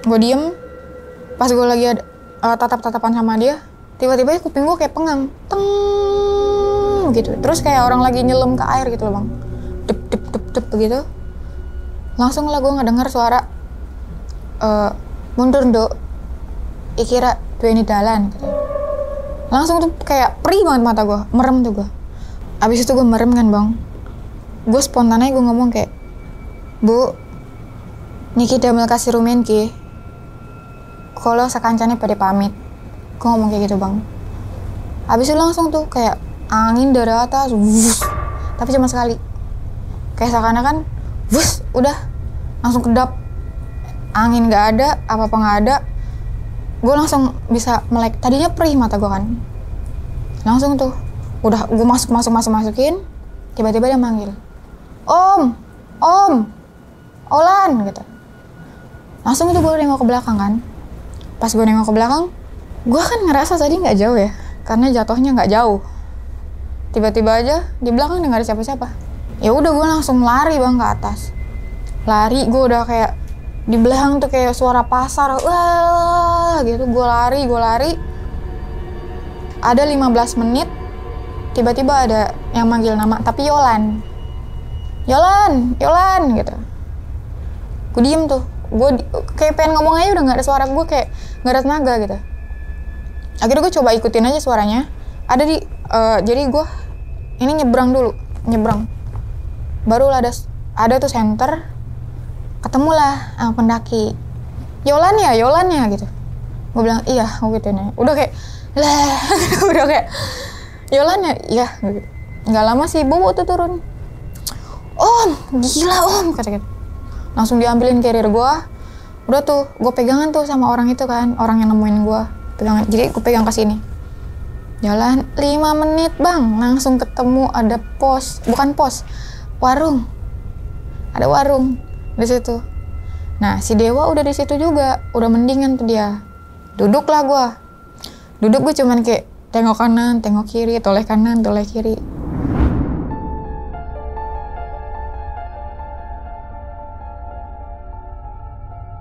Gue diem. Pas gue lagi tatap-tatapan sama dia, tiba-tiba kuping gue kayak pengang, teng gitu. Terus kayak orang lagi nyelam ke air gitu loh bang, dep begitu. Langsung lah gue ngedengar suara mundur nduk, ikira tuh ini dalan gitu. Langsung tuh kayak perih banget mata gue, merem tuh gue. Abis itu gue merem kan bang, gue spontan aja gue ngomong kayak, Bu, niki damel kasih rumen ki, kalau sekancane pada pamit. Gue ngomong kayak gitu bang. Abis itu langsung tuh kayak angin dari atas, tapi cuma sekali, kayak seakan-akan, udah langsung kedap. Angin nggak ada, apa-apa nggak ada. gue langsung bisa melek. Tadinya perih mata gue kan, langsung tuh udah gue masukin, tiba-tiba dia manggil, om Olan gitu. Langsung tuh gue nengok ke belakang kan. Pas gue nengok ke belakang, gue kan ngerasa tadi nggak jauh ya, karena jatuhnya nggak jauh. Tiba-tiba aja di belakang nggak ada siapa-siapa. Ya udah gue langsung lari bang ke atas. Lari, gue udah kayak di belakang tuh kayak suara pasar, wah gitu. Gue lari. Ada 15 menit, tiba-tiba ada yang manggil nama, tapi Yolan gitu. Gue diem tuh, gue kayak pengen ngomong aja udah nggak ada suara, gue kayak nggak ada tenaga gitu. Akhirnya gue coba ikutin aja suaranya. Ada di jadi gue ini nyebrang, baru ada tuh center, ketemulah sama pendaki. Yolan ya gitu. Gue bilang iya, gue gituin aja. Udah kayak lah udah kayak Yolan ya iya gitu. Nggak lama sih Bobo tuh turun. Om gila om kata gitu. Langsung diambilin carrier gue. Udah tuh gue pegangan tuh sama orang itu kan, orang yang nemuin gue pegangan. Jadi gue pegang ke sini. Jalan 5 menit bang, langsung ketemu ada warung. Ada warung di situ. Nah si Dewa udah di situ juga, udah mendingan tuh dia. Duduklah gue. Duduk gue cuman kayak tengok kanan, tengok kiri, toleh kanan, toleh kiri.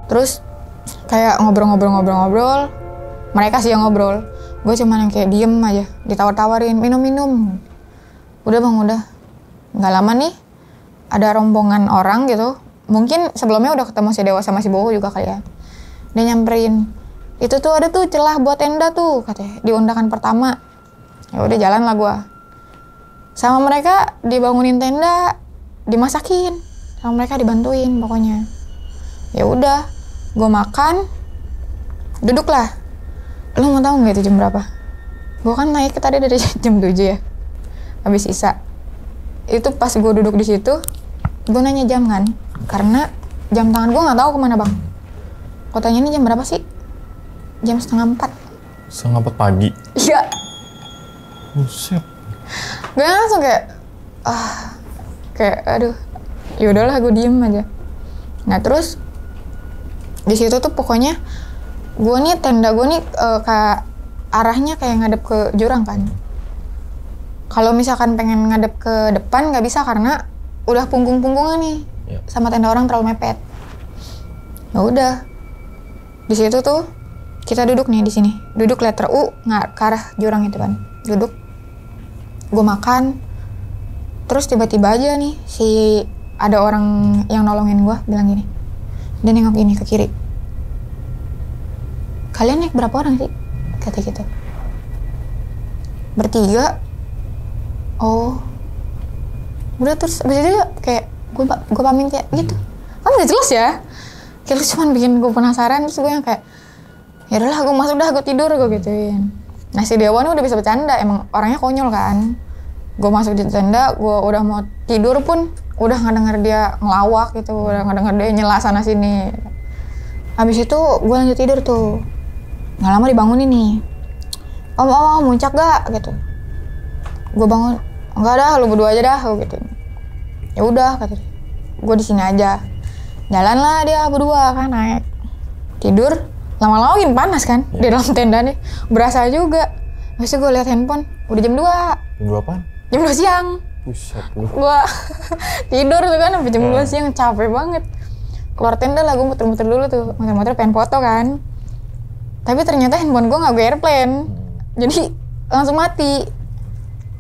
Terus kayak ngobrol. Mereka sih yang ngobrol. Gue cuman yang kayak diem aja, ditawar-tawarin, minum. Udah bang, udah. Nggak lama nih, ada rombongan orang gitu. Mungkin sebelumnya udah ketemu si Dewa sama si Bowo juga kali ya. Dia nyamperin, itu tuh ada tuh celah buat tenda tuh, katanya, di undakan pertama. Ya udah jalan lah gue. Sama mereka dibangunin tenda, dimasakin. Sama mereka dibantuin pokoknya. Ya udah, gue makan, duduklah. Lo mau tahu nggak itu jam berapa? Gue kan naik tadi dari jam 7 ya, habis isa. Itu pas gue duduk di situ, gue nanya jam kan, karena jam tangan gue nggak tahu kemana bang. Gue tanya ini jam berapa sih? Jam 3:30. 3:30 pagi? Iya. Buset. Gue langsung kayak aduh, yaudahlah gue diem aja. Nah terus di situ tuh pokoknya gue nih tenda gue nih arahnya kayak ngadep ke jurang kan. Kalau misalkan pengen ngadep ke depan nggak bisa karena udah punggung-punggungnya nih sama tenda orang terlalu mepet. Ya udah di situ tuh kita duduk nih di sini, duduk letter U nggak ke arah jurang itu kan, duduk. Gue makan, terus tiba-tiba aja nih si ada orang yang nolongin gue bilang gini, dia nengok gini ke kiri. Kalian naik berapa orang sih? Kata gitu. 3. Oh. Udah terus abis itu kayak gue pamit kayak gitu. Kan gak jelas ya. Kayak lu cuman bikin gue penasaran, terus gue yang kayak ya udahlah gue masuk dah, gue tidur, gue gituin. Nah si Dewa nih udah bisa bercanda, emang orangnya konyol kan. Gue masuk di tenda, gue udah mau tidur pun udah ngedenger dia ngelawak gitu, udah ngedenger dia nyela sana sini. Habis itu gue lanjut tidur tuh. Nggak lama dibangunin nih. Om muncak gak? Gitu. Gue bangun. Enggak dah, lu berdua aja dah, gue gitu. Ya udah kata dia. Gue di sini aja. Jalan lah dia berdua kan naik. Tidur. Lama-lama makin panas kan di dalam tenda nih. Berasa juga. Habis itu gue lihat handphone. Udah jam 2. Jam 2 apaan? Jam 2 siang. Buset lu. Gue tidur tuh kan sampai jam 2 siang, capek banget. Keluar tenda lah, gue muter-muter dulu tuh. Muter-muter pengen foto kan. Tapi ternyata handphone gue nggak gue airplane, jadi langsung mati.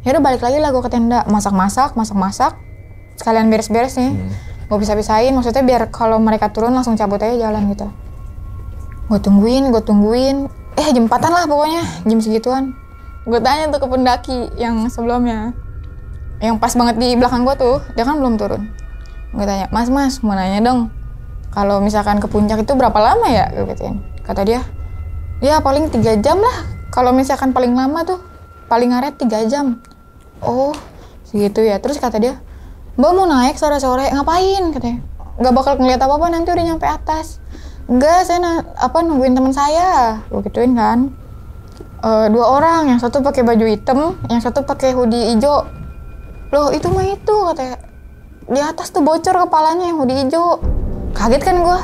Ya udah balik lagi lah gue ke tenda, masak, sekalian beres-beres nih. Gue pisah-pisahin, maksudnya biar kalau mereka turun langsung cabut aja jalan gitu. Gue tungguin. Jam 4-an lah pokoknya, jam segituan. Gue tanya tuh ke pendaki yang sebelumnya, yang pas banget di belakang gue tuh, dia kan belum turun. Gue tanya, mas mau nanya dong, kalau misalkan ke puncak itu berapa lama ya? Gue gituin. Kata dia, ya paling 3 jam lah. Kalau misalkan paling lama tuh, paling ngaret 3 jam. Oh, segitu ya. Terus kata dia, Mbak mau naik sore-sore, ngapain? Katanya, nggak bakal ngeliat apa-apa, nanti udah nyampe atas. Enggak, saya nungguin teman saya. Gue gituin kan. 2 orang, yang satu pakai baju hitam, yang satu pakai hoodie hijau. Loh, itu mah itu katanya. Di atas tuh bocor kepalanya yang hoodie hijau. Kaget kan gue.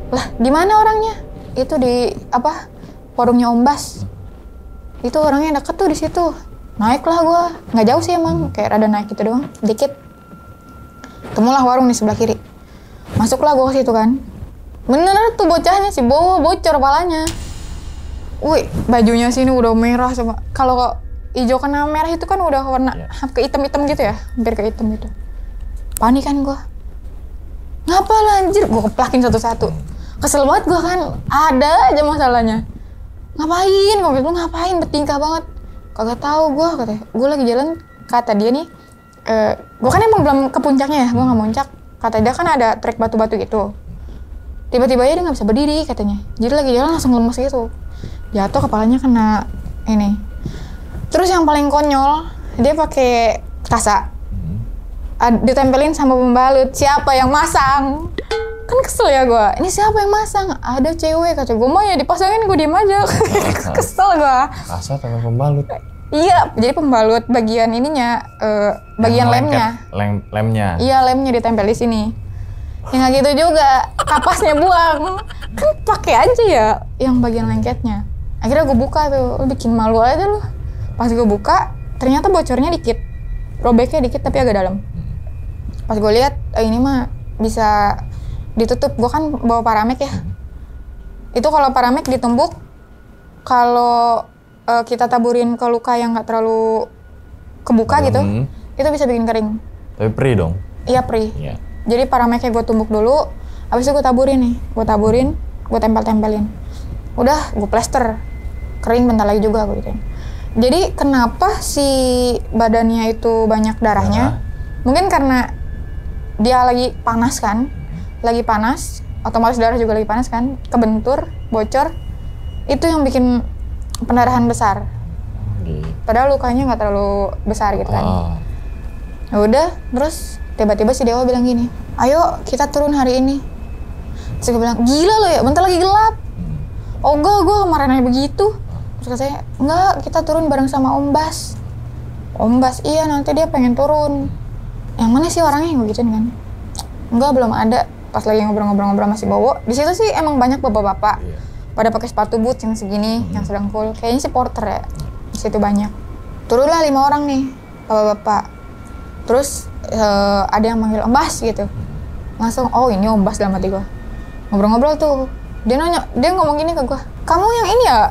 Lah, di mana orangnya? Itu di warungnya Om Bas. Itu orangnya deket tuh di situ. Naiklah gue. Nggak jauh sih emang, kayak rada naik gitu doang, dikit. Temulah warung di sebelah kiri. Masuklah gue ke situ kan. Bener tuh bocahnya sih, bocor kepalanya. Wih, bajunya sini udah merah sama. Kalau hijau kena merah itu kan udah warna ke hitam-hitam gitu ya, hampir ke hitam gitu. Panik kan gue. Ngapa lanjir? Gue keplakin satu-satu. Kesel banget gue kan, ada aja masalahnya. Ngapain? Gue bilang ngapain? Bertingkah banget. Kagak tahu gue katanya. Gue lagi jalan, kata dia nih. Gue kan emang belum ke puncaknya ya, gue nggak muncak. Kata dia kan ada trek batu-batu gitu. Tiba-tiba aja dia nggak bisa berdiri katanya. Jadi lagi jalan langsung lemes gitu. Jatuh kepalanya kena ini. Terus yang paling konyol, dia pakai kasa. Ditempelin sama pembalut. Siapa yang masang? Kan kesel ya gue. Ini siapa yang masang? Ada cewek kata gue. Mah ya dipasangin, gue diem aja. Kesel gue. Kasa sama pembalut. Iya, jadi pembalut bagian ininya, bagian lemnya. Lemnya. Iya, lemnya ditempel di sini. Ya nggak gitu juga, kapasnya buang. Kan pakai aja ya yang bagian lengketnya. Akhirnya gue buka tuh, bikin malu aja lu. Pas gue buka, ternyata bocornya dikit. Robeknya dikit tapi agak dalam. Pas gue lihat, ini mah bisa ditutup. Gue kan bawa paramek ya. Itu kalau paramek ditumbuk, kalau kita taburin ke luka yang nggak terlalu kebuka gitu, itu bisa bikin kering. Tapi perih dong? Iya, perih. Yeah. Jadi parameknya gue tumbuk dulu, habis itu gue taburin nih. Gue taburin, gue tempel-tempelin. Udah, gue plester. Kering bentar lagi juga gue gituin. Jadi kenapa si badannya itu banyak darahnya? Mungkin karena dia lagi panas kan, lagi panas, otomatis darah juga lagi panas kan, kebentur, bocor, itu yang bikin pendarahan besar. Padahal lukanya nggak terlalu besar gitu kan. Ya udah, terus tiba-tiba si Dewa bilang gini, ayo kita turun hari ini. Terus gue bilang, gila lo ya, bentar lagi gelap. Oh enggak, gue kemarin aja begitu. Terus katanya, enggak, kita turun bareng sama Om Bas. Om Bas, iya nanti dia pengen turun. Yang mana sih orangnya yang begituin kan? Enggak, belum ada. Pas lagi ngobrol-ngobrol masih bawa. Di situ sih emang banyak bapak-bapak. Pada pakai sepatu boots yang segini, yang sedang cool. Kayaknya sih porter ya. Di situ banyak. Turunlah 5 orang nih, bapak-bapak. Terus ada yang manggil Om Bas gitu. Langsung, oh ini Om Bas dalam hati gue. Ngobrol-ngobrol tuh. Dia nanya, dia ngomong gini ke gue. Kamu yang ini ya?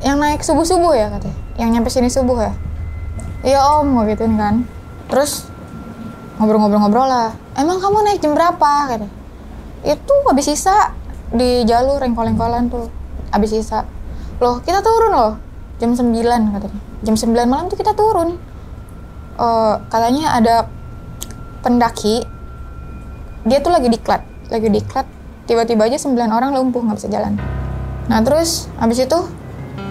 Yang naik subuh-subuh ya katanya? Yang nyampe sini subuh ya? Iya Om, gue gituin kan. Terus ngobrol-ngobrol lah. Emang kamu naik jam berapa? Katanya. Itu habis sisa di jalur rengkol-rengkolan tuh. Habis sisa. Loh, kita turun loh. Jam 9 katanya. Jam 9 malam tuh kita turun. Katanya ada pendaki. Dia tuh lagi diklat. Tiba-tiba aja 9 orang lumpuh, nggak bisa jalan. Nah terus habis itu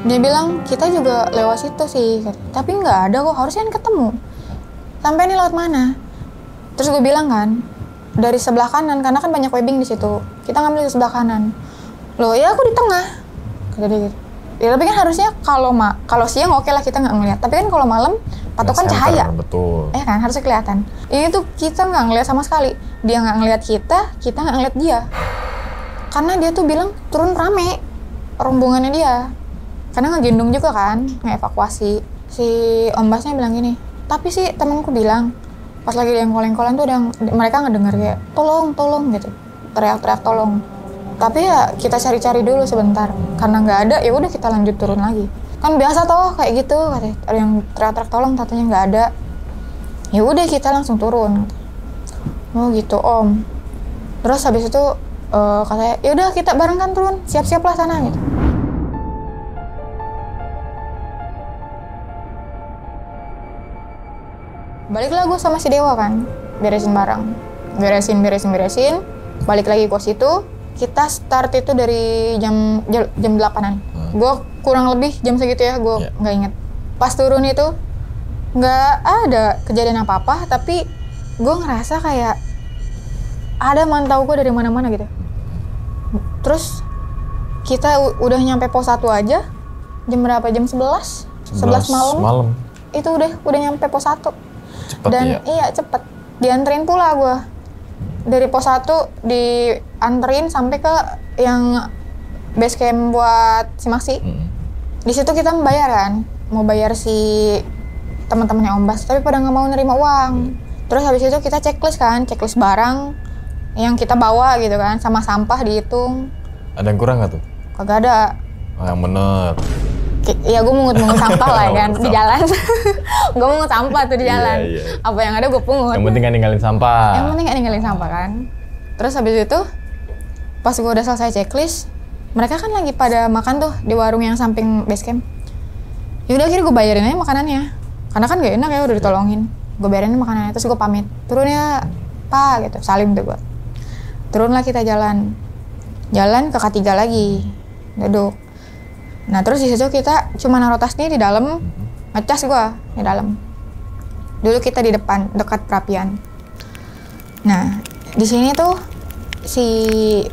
dia bilang kita juga lewat situ sih, tapi nggak ada kok, harusnya kan ketemu. Sampai ini lewat mana? Terus gue bilang kan dari sebelah kanan, karena kan banyak webbing di situ. Kita ngambil di sebelah kanan. Loh ya aku di tengah, kata dia gitu. Ya tapi kan harusnya kalau siang oke lah kita nggak ngeliat. Tapi kan kalau malam patokan cahaya. Betul. Kan harusnya kelihatan. Ini tuh kita nggak ngeliat sama sekali. Dia nggak ngeliat kita nggak ngeliat dia. Karena dia tuh bilang turun rame rombongannya dia. Karena ngegendong juga kan, ngevakuasi. Si Om Basnya bilang gini, tapi sih temanku bilang pas lagi lengkol-lengkolan tuh mereka ngedenger kayak tolong gitu, teriak-teriak tolong. Tapi ya kita cari-cari dulu sebentar, karena nggak ada ya udah kita lanjut turun lagi. Kan biasa toh kayak gitu, katanya ada yang teriak-teriak tolong, katanya nggak ada. Ya udah kita langsung turun. Oh gitu Om. Terus habis itu katanya ya udah kita bareng kan turun, siap-siap lah sana gitu. Baliklah gue sama si Dewa kan, beresin barang, beresin. Balik lagi ke situ, kita start itu dari jam 8-an. Gue kurang lebih jam segitu ya, gue nggak inget. Pas turun itu nggak ada kejadian apa-apa, tapi gue ngerasa kayak ada mantau gue dari mana-mana gitu. Terus kita udah nyampe pos 1 aja. Jam berapa? Jam 11 malam. Itu udah nyampe pos 1. Cepet. Dan ya? iya cepet. Dianterin pula gue. Dari pos 1 dianterin sampai ke yang base camp buat si Maksi. Di situ kita membayar kan, mau bayar si teman-temannya Om Bas, tapi pada nggak mau nerima uang. Terus habis itu kita checklist barang yang kita bawa gitu kan, sama sampah dihitung. Ada yang kurang nggak tuh? Kagak ada. Oh, yang bener. Ya gue mungut sampah lah kan di jalan. Gue mungut sampah tuh di jalan. Iya. Apa yang ada gue pungut. Yang penting kan ninggalin sampah. Yang penting gak ninggalin sampah kan. Terus habis itu pas gue udah selesai checklist, mereka kan lagi pada makan tuh di warung yang samping base camp. Yaudah akhirnya gue bayarin aja makanannya. Karena kan gak enak ya udah ditolongin. Gue bayarin makanannya, terus gue pamit. Turun ya Pak gitu, salim tuh gue. Turunlah kita jalan ke K3 lagi, duduk. Nah terus di situ kita cuma naruh tasnya di dalam, ngecas gue di dalam. Dulu kita di depan, dekat perapian. Nah di sini tuh si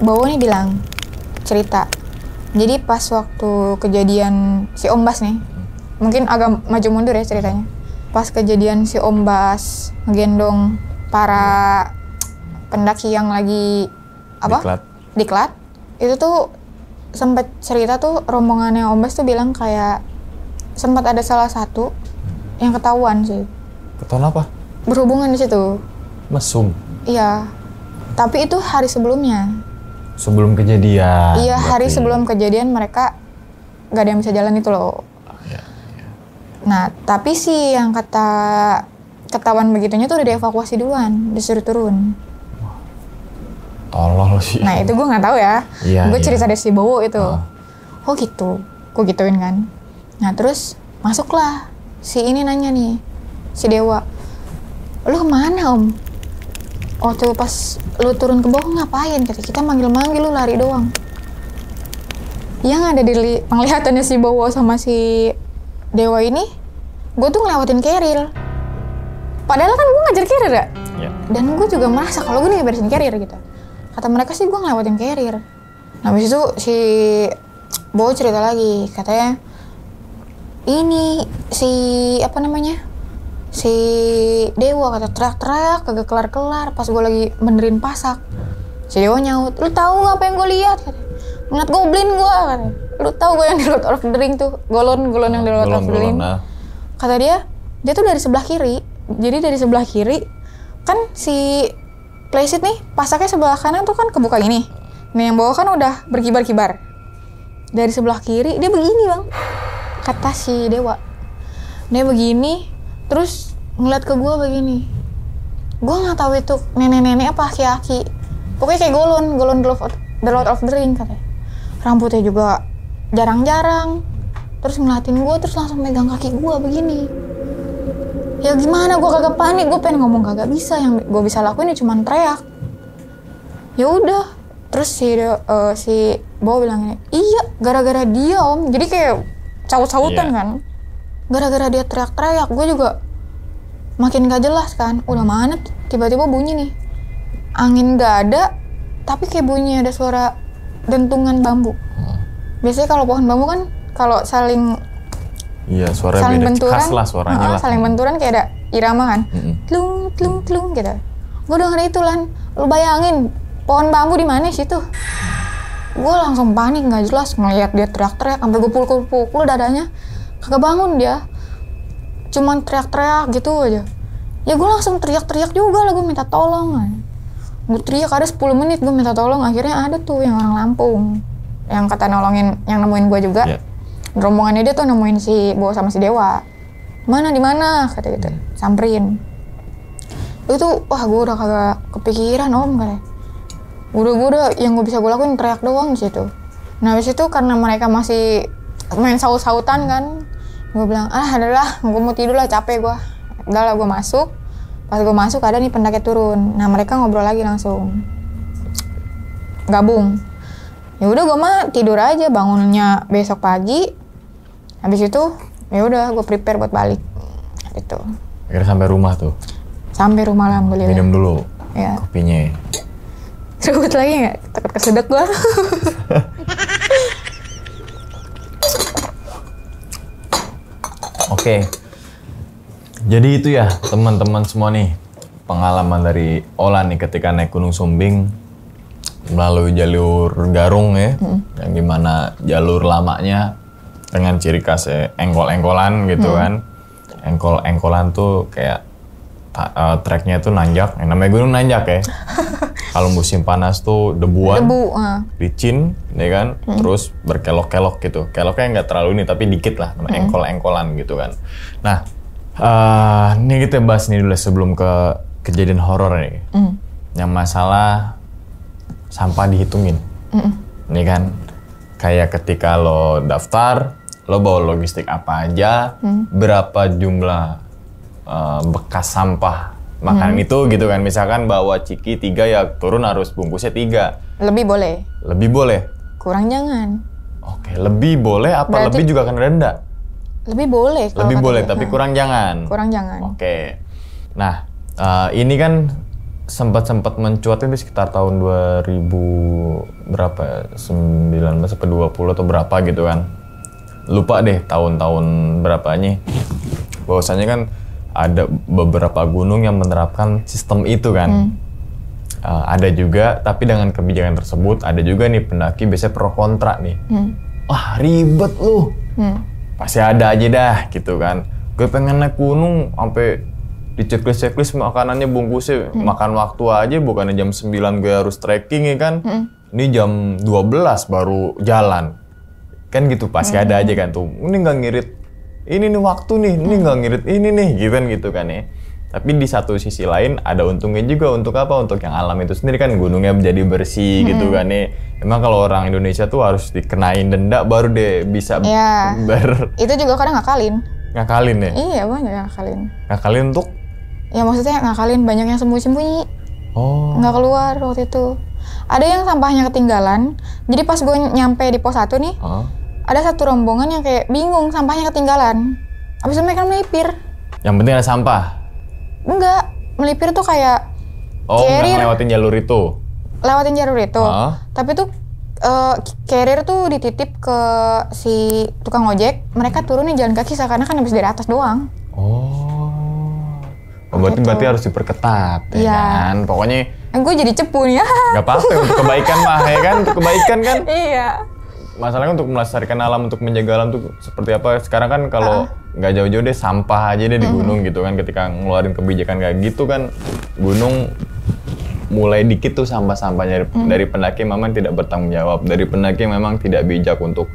Bowo nih bilang cerita. Jadi pas waktu kejadian si Om Bas nih, mungkin agak maju mundur ya ceritanya. Pas kejadian si Om Bas ngegendong para pendaki yang lagi diklat, itu tuh sempat cerita tuh rombongannya Om Bas tuh bilang kayak sempat ada salah satu yang ketahuan sih. Ketahuan apa? Berhubungan di situ. Mesum. Iya. Tapi itu hari sebelumnya. Sebelum kejadian. Iya, berarti. hari sebelum kejadian mereka nggak ada yang bisa jalan itu loh. Iya. Nah, tapi sih yang ketahuan begitunya tuh udah dievakuasi duluan, disuruh turun. Tolol sih. Nah itu gue nggak tahu ya. Iya, Gue cerita dari si Bowo itu. Oh. Oh gitu. Gue gituin kan. Nah terus masuklah si ini nanya nih, si Dewa. Lu kemana Om? Oh tuh pas lu turun ke bawah ngapain? Kata kita manggil-manggil lu lari doang. Yang ada di penglihatannya si Bowo sama si Dewa ini, gue tuh ngelewatin carrier. Padahal kan gue ngajar carrier ya. Iya. Dan gue juga merasa kalau gue nih beresin carrier gitu. Kata mereka sih gue ngelewatin carrier. Nah habis itu si Bowo cerita lagi, katanya ini si Dewa kata teriak-teriak kagak kelar-kelar pas gue lagi benerin pasak. Si Dewa nyaut, lu tahu nggak apa yang gue lihat? Ngeliat goblin gue katanya. Lu tahu gue yang di Lord of the Ring tuh, golon yang di Lord of the Ring. Kata dia tuh dari sebelah kiri. Jadi dari sebelah kiri kan si playset nih, pasaknya sebelah kanan tuh kan kebuka gini. Nah yang bawah kan udah berkibar-kibar. Dari sebelah kiri dia begini bang, kata si Dewa. Dia begini, terus ngeliat ke gue begini. Gue nggak tahu itu nenek-nenek apa aki-aki. Pokoknya kayak golon The Lord of the Ring katanya. Rambutnya juga jarang-jarang. Terus ngeliatin gue, terus langsung megang kaki gue begini. Ya gimana, gue kagak panik, gue pengen ngomong kagak bisa, yang gue bisa lakuin ya cuma teriak. Ya udah, terus si Bowo bilang ini, iya gara-gara dia Om, jadi kayak caut-cautan kan. Gara-gara dia teriak-teriak, gue juga makin gak jelas kan. Udah mana, tiba-tiba bunyi nih, angin gak ada, tapi kayak bunyi ada suara dentungan bambu. Biasanya kalau pohon bambu kan kalau saling suara beda benturan, khas lah suaranya lah. Saling benturan kayak ada irama kan. Tlung tlung tlung gitu. Gue denger itu Lan. Lu bayangin pohon bambu di mana situ? Gue langsung panik nggak jelas ngeliat dia teriak-teriak sampai gue pukul dadanya. Kagak bangun dia. Cuman teriak-teriak gitu aja. Ya gue langsung teriak-teriak juga lah, gue minta tolong. Gue teriak ada 10 menit gue minta tolong. Akhirnya ada tuh yang orang Lampung yang kata nolongin, yang nemuin gue juga. Rombongannya dia tuh nemuin si Bowo sama si Dewa. Di mana? Kata gitu. Samperin. Itu wah gue udah kagak kepikiran Om katanya. Udah yang gue bisa gue lakuin teriak doang di situ. Nah habis itu karena mereka masih main saut-sautan kan, gue bilang adalah gue mau tidur lah, capek gue. Udah lah gue masuk. Pas gue masuk ada nih pendaki turun. Nah mereka ngobrol lagi langsung. Gabung. Ya udah gue mah tidur aja, bangunnya besok pagi. Habis itu ya udah gue prepare buat balik gitu. Akhirnya sampai rumah tuh. Sampai rumah alhamdulillah. Minum dulu ya. Kopinya. Serut lagi nggak? Takut kesedek gue. Oke. Jadi itu ya teman-teman semua nih pengalaman dari Olan nih ketika naik Gunung Sumbing melalui jalur Garung ya, yang dimana jalur lamanya dengan ciri khasnya engkol-engkolan gitu kan. Engkol-engkolan tuh kayak treknya tuh nanjak, yang namanya gunung nanjak ya. Kalau musim panas tuh debuan, licin, ya kan, terus berkelok-kelok gitu. Keloknya nggak terlalu ini, tapi dikit lah, namanya engkol-engkolan gitu kan. Nah, ini kita bahas nih dulu sebelum ke kejadian horor nih. Yang masalah sampah dihitungin, nih kan. Kayak ketika lo daftar, lo bawa logistik apa aja, berapa jumlah bekas sampah makanan itu gitu kan. Misalkan bawa ciki 3 ya turun harus bungkusnya 3. Lebih boleh. Lebih boleh? Kurang jangan. Oke, lebih boleh apa berarti lebih juga kena denda? Lebih boleh. Lebih boleh tapi kurang jangan? Kurang jangan. Oke. Nah, ini kan sempat mencuat itu sekitar tahun 2000 berapa? 19 sampai 20 atau berapa gitu kan. Lupa deh tahun-tahun berapanya. Bahwasanya kan ada beberapa gunung yang menerapkan sistem itu kan. Ada juga, tapi dengan kebijakan tersebut ada juga nih pendaki biasanya pro kontra nih. Wah ribet lu. Pasti ada aja dah gitu kan. Gue pengen naik gunung sampai di checklist makanannya bungkusnya makan waktu aja, bukannya jam 9 gue harus trekking ya kan. Ini jam 12 baru jalan. Kan gitu pasti ada aja kan tuh. Ini nggak ngirit. Ini nih waktu nih, ini nggak ngirit ini nih gitu kan ya. Tapi di satu sisi lain ada untungnya juga untuk apa? Untuk yang alam itu sendiri kan gunungnya menjadi bersih gitu kan ya. Emang kalau orang Indonesia tuh harus dikenain denda baru deh bisa Itu juga kadang ngakalin. Ngakalin ya? Iya banyak yang ngakalin. Ngakalin untuk? Ya maksudnya ngakalin banyak yang sembunyi-sembunyi. Nggak keluar waktu itu. Ada yang sampahnya ketinggalan. Jadi pas gue nyampe di pos 1 nih, ada satu rombongan yang kayak bingung sampahnya ketinggalan. Abis itu mereka melipir. Yang penting ada sampah? Enggak, melipir tuh kayak carrier. Lewatin jalur itu? Lewatin jalur itu. Tapi tuh carrier tuh dititip ke si tukang ojek. Mereka turunin jalan kaki seakan-akan habis dari atas doang. Berarti harus diperketat ya kan? Pokoknya gue jadi cepu nih ya. Gak apa-apa, untuk kebaikan mah ya kan? Untuk kebaikan kan? Iya. Masalahnya untuk melestarikan alam, untuk menjaga alam tuh seperti apa? Sekarang kan kalau nggak jauh-jauh deh sampah aja deh di gunung gitu kan. Ketika ngeluarin kebijakan kayak gitu kan, gunung mulai dikit tuh sampah-sampahnya dari pendaki memang tidak bertanggung jawab. Dari pendaki memang tidak bijak untuk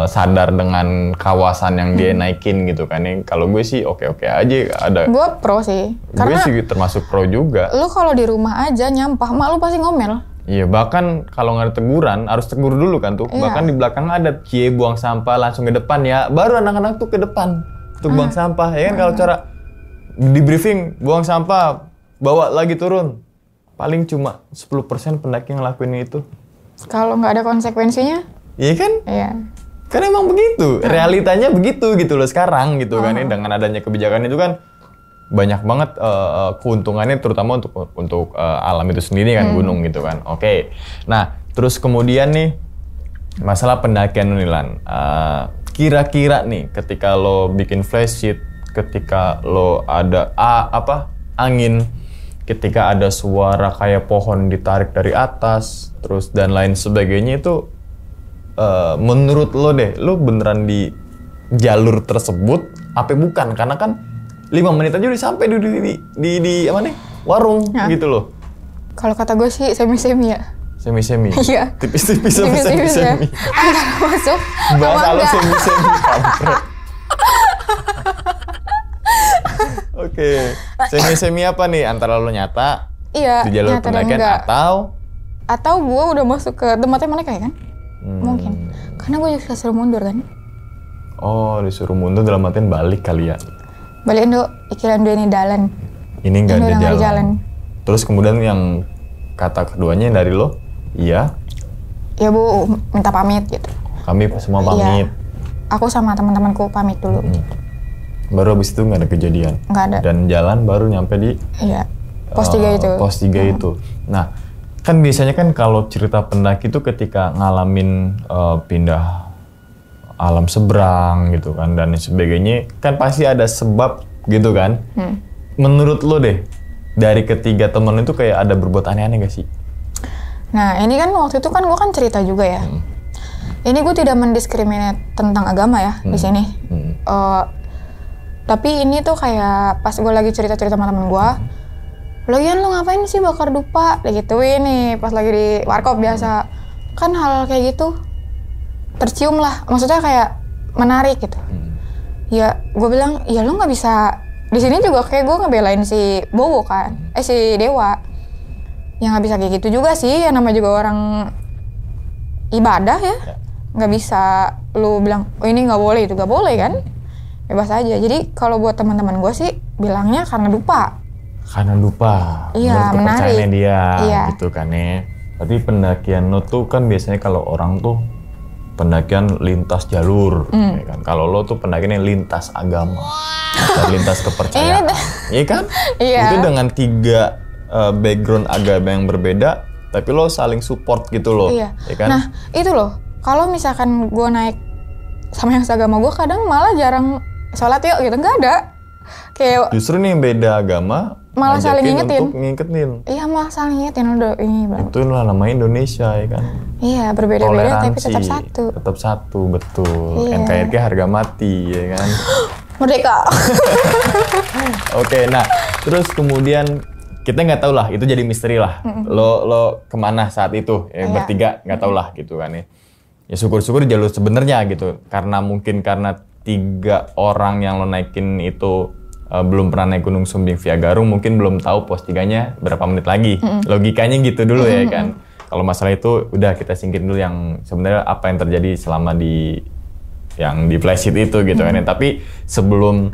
sadar dengan kawasan yang dia naikin gitu kan. Kalau gue sih oke-oke aja ada. Gue pro sih. Gue sih termasuk pro juga. Lu kalau di rumah aja nyampah, mak lu pasti ngomel. Iya, bahkan kalau nggak ada teguran, harus tegur dulu kan tuh. Iya. Bahkan di belakang ada cie buang sampah langsung ke depan ya. Baru anak-anak tuh ke depan untuk buang sampah. Ya kan kalau cara di briefing buang sampah, bawa lagi turun. Paling cuma 10% pendaki yang ngelakuin itu. Kalau nggak ada konsekuensinya? Iya kan? Iya. Kan emang begitu. Realitanya begitu gitu loh sekarang gitu kan. Dengan adanya kebijakan itu kan banyak banget keuntungannya terutama untuk alam itu sendiri kan gunung gitu kan. Oke. Nah, terus kemudian nih masalah pendakian nih Lan. Kira-kira nih ketika lo bikin flash sheet, ketika lo ada angin, ketika ada suara kayak pohon ditarik dari atas, terus dan lain sebagainya itu menurut lo deh, lo beneran di jalur tersebut apa bukan? Karena kan 5 menit aja udah sampai di apa nih? Warung gitu loh. Kalau kata gue sih semi-semi ya. Semi-semi? Iya. Tipis-tipis sama semi-semi. Antara masuk bahasa lo semi-semi kampret. Oke. Semi-semi apa nih? Antara lo nyata di jalur pendakian atau gue udah masuk ke tempatnya mereka ya kan? Mungkin. Karena gue juga disuruh mundur kan. Oh, disuruh mundur dalam artian balik kali ya. Balik Indo, ikiran dua ini jalan. Ini nggak ada jalan. Terus kemudian yang kata keduanya dari lo, iya? Ya Bu, minta pamit gitu. Kami semua pamit. Iya. Aku sama teman-temanku pamit dulu. Baru abis itu nggak ada kejadian? Nggak ada. Dan jalan baru nyampe di? Iya, pos 3 itu. Pos 3 itu. Nah, kan biasanya kan kalau cerita pendaki itu ketika ngalamin pindah alam seberang gitu kan dan sebagainya, kan pasti ada sebab gitu kan. Menurut lo deh, dari ketiga temen itu kayak ada berbuat aneh-aneh gak sih? Nah ini kan waktu itu kan gue kan cerita juga ya. Ini gue tidak mendiskriminasi tentang agama ya di sini. Tapi ini tuh kayak pas gue lagi cerita-cerita sama temen gue, lagian lo ngapain sih bakar dupa? Kayak gituin nih pas lagi di warkop biasa. Kan hal kayak gitu tercium lah, maksudnya kayak menarik gitu. Ya gue bilang, ya lo nggak bisa. Di sini juga kayak gue ngebelain si Bowo kan, si Dewa. Ya nggak bisa kayak gitu juga sih, ya namanya juga orang ibadah ya. Nggak bisa lu bilang, oh ini nggak boleh, itu nggak boleh kan. Bebas aja. Jadi kalau buat teman-teman gue sih bilangnya karena dupa. Karena dupa. Iya, menurut kepercayaannya dia iya. gitu kan ya. Tapi pendakian lo tuh kan biasanya kalau orang tuh pendakian lintas jalur, ya kan. Kalau lo tuh pendakiannya lintas agama, dan lintas kepercayaan, iya kan? Iya. Itu dengan 3 background agama yang berbeda, tapi lo saling support gitu loh, Iya. ya kan? Nah itu loh, kalau misalkan gue naik sama yang seagama gue, kadang malah jarang sholat yuk gitu, nggak ada. Kayak justru nih yang beda agama malah saling ngajakin ngingetin. untuk ngingetin. Iya malah saling ngingetin udah ini bang. Itu lah namanya Indonesia ya kan. Iya berbeda-beda tapi tetap Toleransi, satu. tetap satu, betul. Iya. NKRI harga mati ya kan. Merdeka. Oke, nah terus kemudian kita nggak tahu lah, itu jadi misteri lah. Lo kemana saat itu? Ya, Iya. bertiga nggak tahu lah gitu kan ya. Ya syukur-syukur jalur sebenarnya gitu. Karena 3 orang yang lo naikin itu belum pernah naik Gunung Sumbing via Garung, mungkin belum tahu pos 3-nya berapa menit lagi. Logikanya gitu dulu ya kan. Kalau masalah itu udah kita singkirin dulu yang sebenarnya apa yang terjadi selama di flysheet itu gitu kan. Tapi sebelum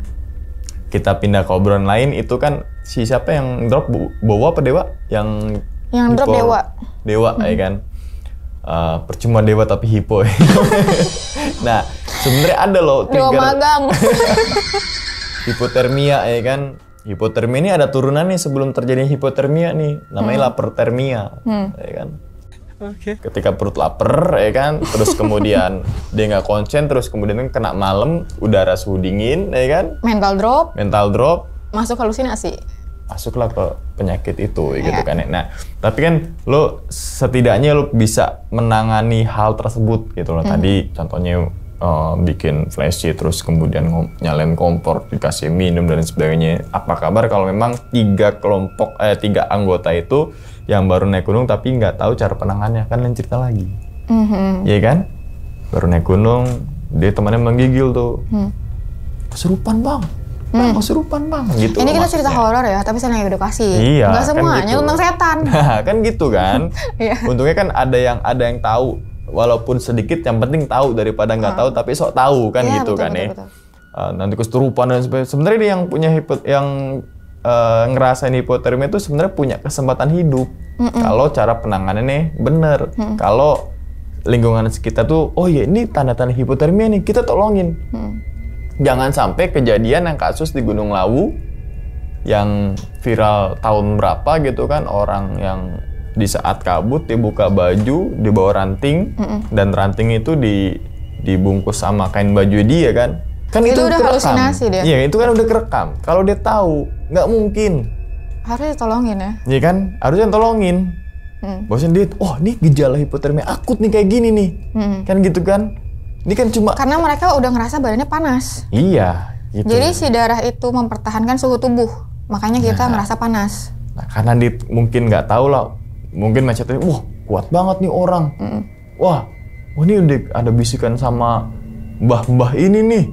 kita pindah ke obrolan lain, itu kan si siapa yang drop, Bowo apa Dewa? Yang drop Dewa. Dewa ya kan. Percuma Dewa tapi hipo. Nah sebenarnya ada loh Dewa magang. Hipotermia ya kan. Hipotermia ini ada turunan nih sebelum terjadi hipotermia nih, namanya lapertermia ya kan. Ketika perut lapar ya kan, terus kemudian dia nggak konsen, terus kemudian kena malam, udara suhu dingin ya kan, Mental drop. Masuk halusinasi. Masuklah ke penyakit itu gitu kan ya. Nah tapi kan lo setidaknya lo bisa menangani hal tersebut gitu loh. Tadi contohnya bikin flysheet, terus kemudian nyalain kompor, dikasih minum dan sebagainya. Apa kabar kalau memang 3 anggota itu yang baru naik gunung tapi nggak tahu cara penangannya, kan lain cerita lagi. Iya kan? Baru naik gunung, dia temannya menggigil tuh. Kesurupan bang, kesurupan bang. Gitu. Ini kita cerita horor ya, tapi saling edukasi. Iya. Nggak semuanya kan gitu. tentang setan. Kan gitu kan. Iya. Untungnya kan ada yang tahu, walaupun sedikit, yang penting tahu daripada nggak tahu tapi sok tahu kan Iya, gitu betul, kan betul, ya. betul. Nanti kesurupan dan sebagainya. Sebenarnya dia yang punya ngerasain hipotermia itu sebenarnya punya kesempatan hidup kalau cara penanganannya bener. Kalau lingkungan sekitar tuh, oh ya ini tanda-tanda hipotermia nih, kita tolongin. Jangan sampai kejadian yang kasus di Gunung Lawu yang viral tahun berapa gitu kan, orang yang di saat kabut dia buka baju, dibawa ranting, dan ranting itu dibungkus sama kain baju dia kan. Kan Itu udah kerekam. halusinasi dia. Iya, itu kan udah kerekam. Kalau dia tahu, nggak mungkin. Harusnya ditolongin ya. Iya kan? Harusnya tolongin. Bahwasanya dia, oh ini gejala hipotermia akut nih kayak gini nih. Kan gitu kan? Ini kan cuma... Karena mereka udah ngerasa badannya panas. Iya, gitu. Jadi si darah itu mempertahankan suhu tubuh. Makanya kita ngerasa panas. Nah, karena dia mungkin nggak tahu lah. Mungkin mindsetnya, wah kuat banget nih orang. Wah ini udah ada bisikan sama mbah-mbah ini nih.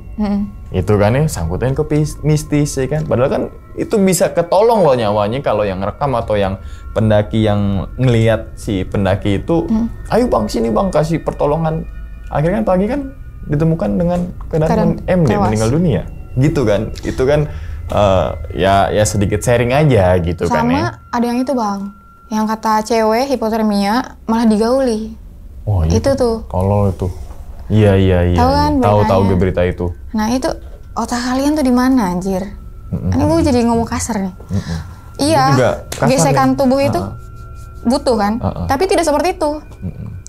Itu kan ya, sangkutin ke mistis ya kan. Padahal kan itu bisa ketolong loh nyawanya kalau yang rekam atau yang pendaki yang ngelihat si pendaki itu, ayo bang sini bang kasih pertolongan. Akhirnya pagi kan ditemukan dengan keadaan MD, meninggal dunia. Gitu kan, itu kan ya sedikit sharing aja gitu. Sama kan ya. ada yang itu bang, yang kata cewek hipotermia malah digauli. Oh iya. Itu tuh. Kalau itu. Iya. Tahu kan Tahu beritanya? berita itu. Nah itu otak kalian tuh di mana anjir? Ini gue jadi ngomong kasar nih. Iya, Itu juga kasar gesekan ya. tubuh itu butuh kan? Tapi tidak seperti itu.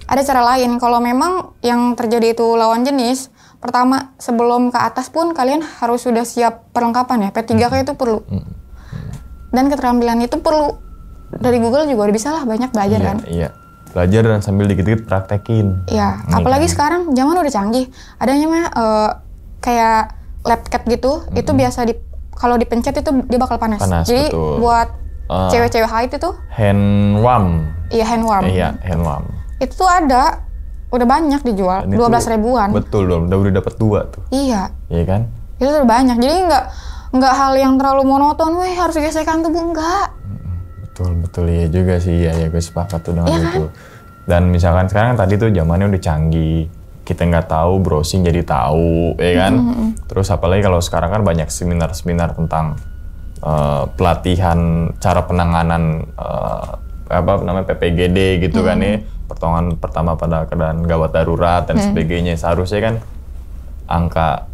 Ada cara lain. Kalau memang yang terjadi itu lawan jenis, pertama sebelum ke atas pun kalian harus sudah siap perlengkapan ya. P3K itu perlu. Dan keterampilan itu perlu. Dari Google juga udah bisa lah, banyak belajar kan. Iya. Belajar dan sambil dikit-dikit praktekin. Iya, apalagi sekarang zaman udah canggih. Ada namanya kayak lab cat gitu, itu biasa kalau dipencet itu dia bakal panas. Jadi betul. buat cewek-cewek haid itu hand warm. Iya, hand warm. Iya, hand warm. Itu tuh ada, udah banyak dijual, 12 ribuan. Betul dong, udah dapat 2 tuh. Iya. Iya kan? Itu udah banyak, jadi nggak hal yang terlalu monoton, harus gesekan tubuh, enggak. Betul iya juga sih, ya gue sepakat tuh dengan itu. Kan? Dan misalkan sekarang tadi tuh zamannya udah canggih, kita nggak tahu browsing jadi tahu, ya kan? Terus apalagi kalau sekarang kan banyak seminar-seminar tentang pelatihan cara penanganan PPGD gitu kan ya, pertolongan pertama pada keadaan gawat darurat dan sebagainya. Seharusnya kan angka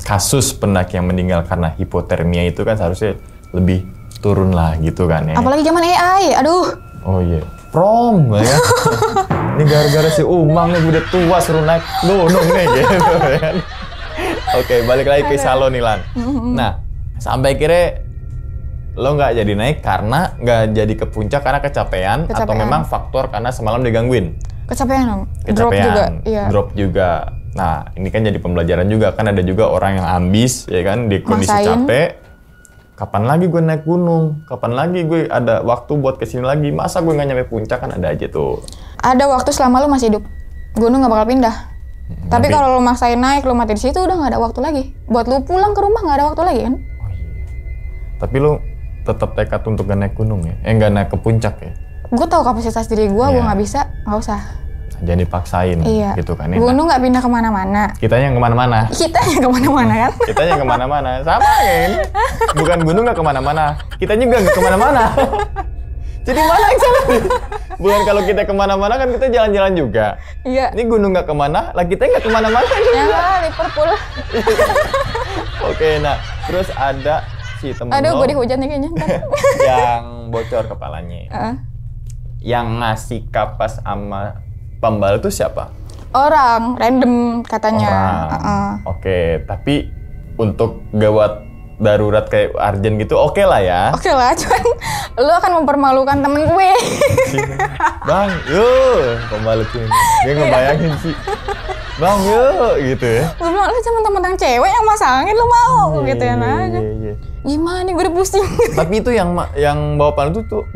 kasus pendaki yang meninggal karena hipotermia itu kan seharusnya lebih turun lah gitu kan ya. Apalagi zaman AI, aduh. Oh iya, prom ya. Ini gara-gara si Umang nih udah tua suruh naik gunung nih gitu kan. Oke, balik lagi ke Salo nih Lan. Nah, sampai kira lo nggak jadi naik karena nggak jadi ke puncak karena kecapean atau memang faktor karena semalam digangguin? Kecapean dong. Kecapean, drop juga. Iya. Drop juga. Nah, ini kan jadi pembelajaran juga kan, ada juga orang yang ambis ya kan di kondisi capek. Kapan lagi gue naik gunung? Kapan lagi gue ada waktu buat kesini lagi? Masa gue nggak nyampe puncak, kan ada aja tuh. Ada waktu selama lu masih hidup. Gunung nggak bakal pindah. Tapi kalau lu maksain naik, lu mati di situ udah nggak ada waktu lagi. Buat lu pulang ke rumah nggak ada waktu lagi kan? Oh iya. Tapi lu tetap tekad untuk gak naik gunung ya? Nggak naik ke puncak ya? Gue tahu kapasitas diri gue nggak bisa, nggak usah. Jangan dipaksain gitu kan. Gunung nggak pindah kemana-mana. Kitanya yang kemana-mana. Kitanya kemana-mana kan? Kitanya yang kemana-mana. Sama kan? Bukan gunung nggak kemana-mana. Kita juga nggak kemana-mana. Jadi mana yang salah? Bukan kalau kita kemana-mana kan kita jalan-jalan juga. Iya. Ini gunung nggak kemana, lah kita nggak kemana-mana juga. Ya Liverpool. Oke, nah terus ada si temen Aduh, lo gue dihujat nih kayaknya. yang bocor kepalanya. Yang ngasih kapas sama pembalut itu siapa? Orang, random katanya. Oke, tapi untuk gawat darurat kayak Arjen gitu oke lah ya. Oke lah, cuman lu akan mempermalukan temen gue. Bang, pembalut ini. Gue ngebayangin sih. Bang, gitu ya. Gue bilang, lu cuma temen cewek yang masangin, lu mau gitu ya aja. Gimana nih, gue udah pusing. Tapi itu yang bawa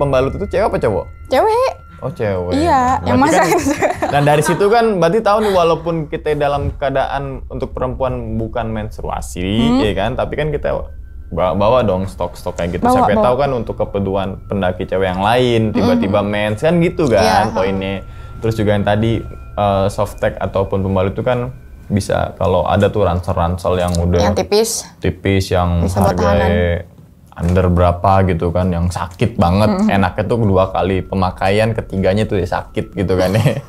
pembalut itu cewek apa cowok? Cewek. Oh cewek. Iya, yang masangin. Dan dari situ kan berarti tahu nih, walaupun kita dalam keadaan untuk perempuan bukan menstruasi, ya kan, tapi kan kita bawa dong stok-stok kayak gitu. Siapa tahu kan untuk keperluan pendaki cewek yang lain, tiba-tiba mens kan gitu kan poinnya. Terus juga yang tadi softtek ataupun pembalut itu kan bisa kalau ada tuh ransel-ransel yang udah yang tipis yang harganya under berapa gitu kan, yang sakit banget. Enaknya tuh 2 kali pemakaian, ketiganya tuh ya sakit gitu kan ya.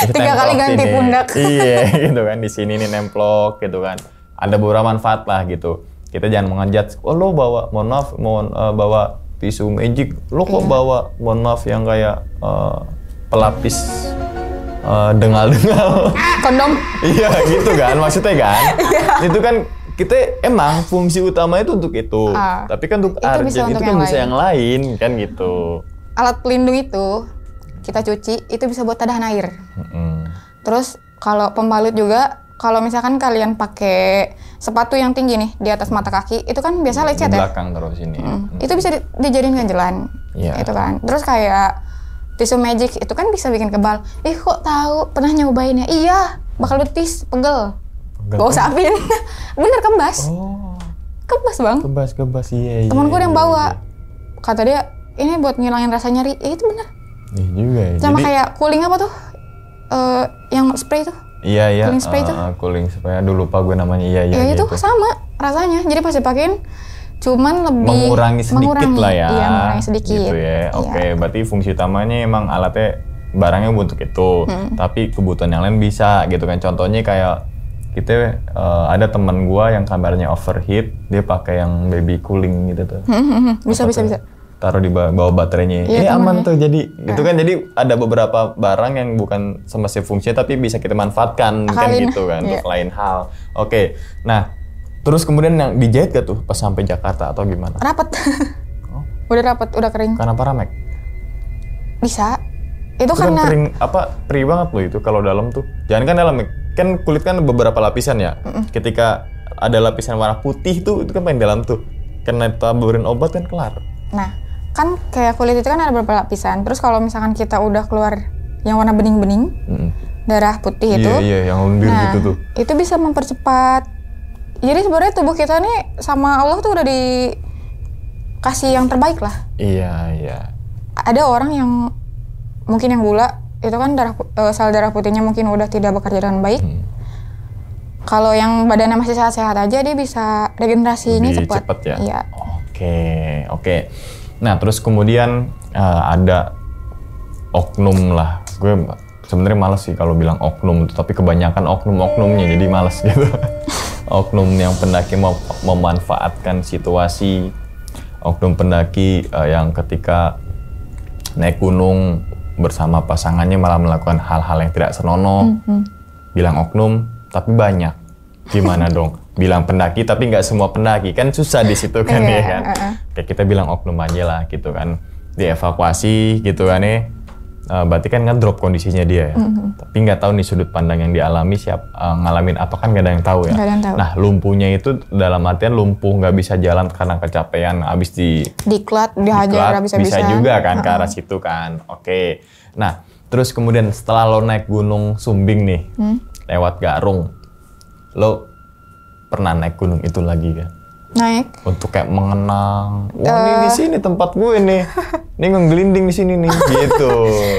3 kali ganti pundak. Iya gitu kan, di sini nih nemplok gitu kan. Ada beberapa manfaat lah gitu. Kita jangan mengejat, oh lo bawa, bawa tisu magic, lo kok bawa, mohon maaf, yang kayak pelapis dengal-dengal. Kondom. Iya gitu kan, maksudnya kan. Itu kan kita emang fungsi utama itu untuk itu. Tapi kan untuk Arjen itu kan bisa yang lain kan gitu. Alat pelindung itu kita cuci itu bisa buat tahan air. Terus kalau pembalut juga, kalau misalkan kalian pakai sepatu yang tinggi nih di atas mata kaki, itu kan biasa lecet di ya. Belakang terus ini. Itu bisa dijadiin ganjelan. Itu kan. Terus kayak tisu magic itu kan bisa bikin kebal. Kok tahu? Pernah nyobain ya? Iya, bakal betis, pegel. Gak usah apin. Bener, kebas. Kebas bang. Kebas, iya. Temen gue yang bawa. Kata dia, ini buat ngilangin rasa nyeri. Itu bener. Iya juga ya. Sama kayak cooling apa tuh? Yang spray tuh. Iya. Cooling spray tuh. Cooling spray. Aduh lupa gue namanya. Iya. Ya itu sama rasanya. Jadi pas dipakein, cuman lebih mengurangi sedikit lah ya. Iya, mengurangi sedikit. Gitu ya. Oke, berarti fungsi utamanya emang alatnya, barangnya untuk itu. Tapi kebutuhan yang lain bisa gitu kan. Contohnya kayak kita ada teman gua yang kabarnya overheat, dia pakai yang baby cooling gitu tuh. Bisa. taruh di bawah baterainya. Aman tuh jadi gitu kan. Jadi ada beberapa barang yang bukan semestinya fungsinya tapi bisa kita manfaatkan kan gitu kan untuk lain hal. Oke. Nah, terus kemudian yang dijahit gak tuh pas sampai Jakarta atau gimana? Rapet. Udah rapet, udah kering. Karena paramek? Bisa. Itu karena kering perih banget loh itu kalau dalam tuh. Jangan kan dalam, kan kulit kan beberapa lapisan ya. Ketika ada lapisan warna putih tuh, itu kan paling dalam tuh. Karena taburin obat kan kelar. Nah, kan kayak kulit itu kan ada beberapa lapisan. Terus kalau misalkan kita udah keluar yang warna bening-bening, darah putih itu. Iya, yang lendir gitu tuh. Itu bisa mempercepat. Jadi sebenarnya tubuh kita nih sama Allah tuh udah dikasih yang terbaik lah. Iya. Ada orang yang mungkin yang gula itu kan sel darah putihnya mungkin udah tidak bekerja dengan baik. Kalau yang badannya masih sehat-sehat aja dia bisa regenerasinya cepat. Ya. Iya. Oke. Nah, terus kemudian ada oknum lah. Gue sebenarnya males sih kalau bilang oknum, tapi kebanyakan oknum-oknumnya jadi males gitu. Oknum yang pendaki memanfaatkan situasi, oknum pendaki yang ketika naik gunung bersama pasangannya malah melakukan hal-hal yang tidak senonoh. Bilang oknum, tapi banyak. Gimana dong? Bilang pendaki tapi nggak semua pendaki, kan susah di situ kan ya kan. Kayak kita bilang oknum aja lah gitu kan. Dievakuasi gitu kan ya. Berarti kan ngedrop kondisinya dia ya. Tapi nggak tahu nih sudut pandang yang dialami ngalamin apa kan nggak ada yang tahu ya. Nah, lumpuhnya itu dalam artian lumpuh nggak bisa jalan karena kecapean, habis diklat dihajar bisa juga kan ke arah situ kan. Oke. Nah, terus kemudian setelah lo naik Gunung Sumbing nih, lewat Garung, lo pernah naik gunung itu lagi kan? Naik. Untuk kayak mengenang. Wah, ini di sini tempat gue nih. Ini ngegelinding di sini nih, gitu.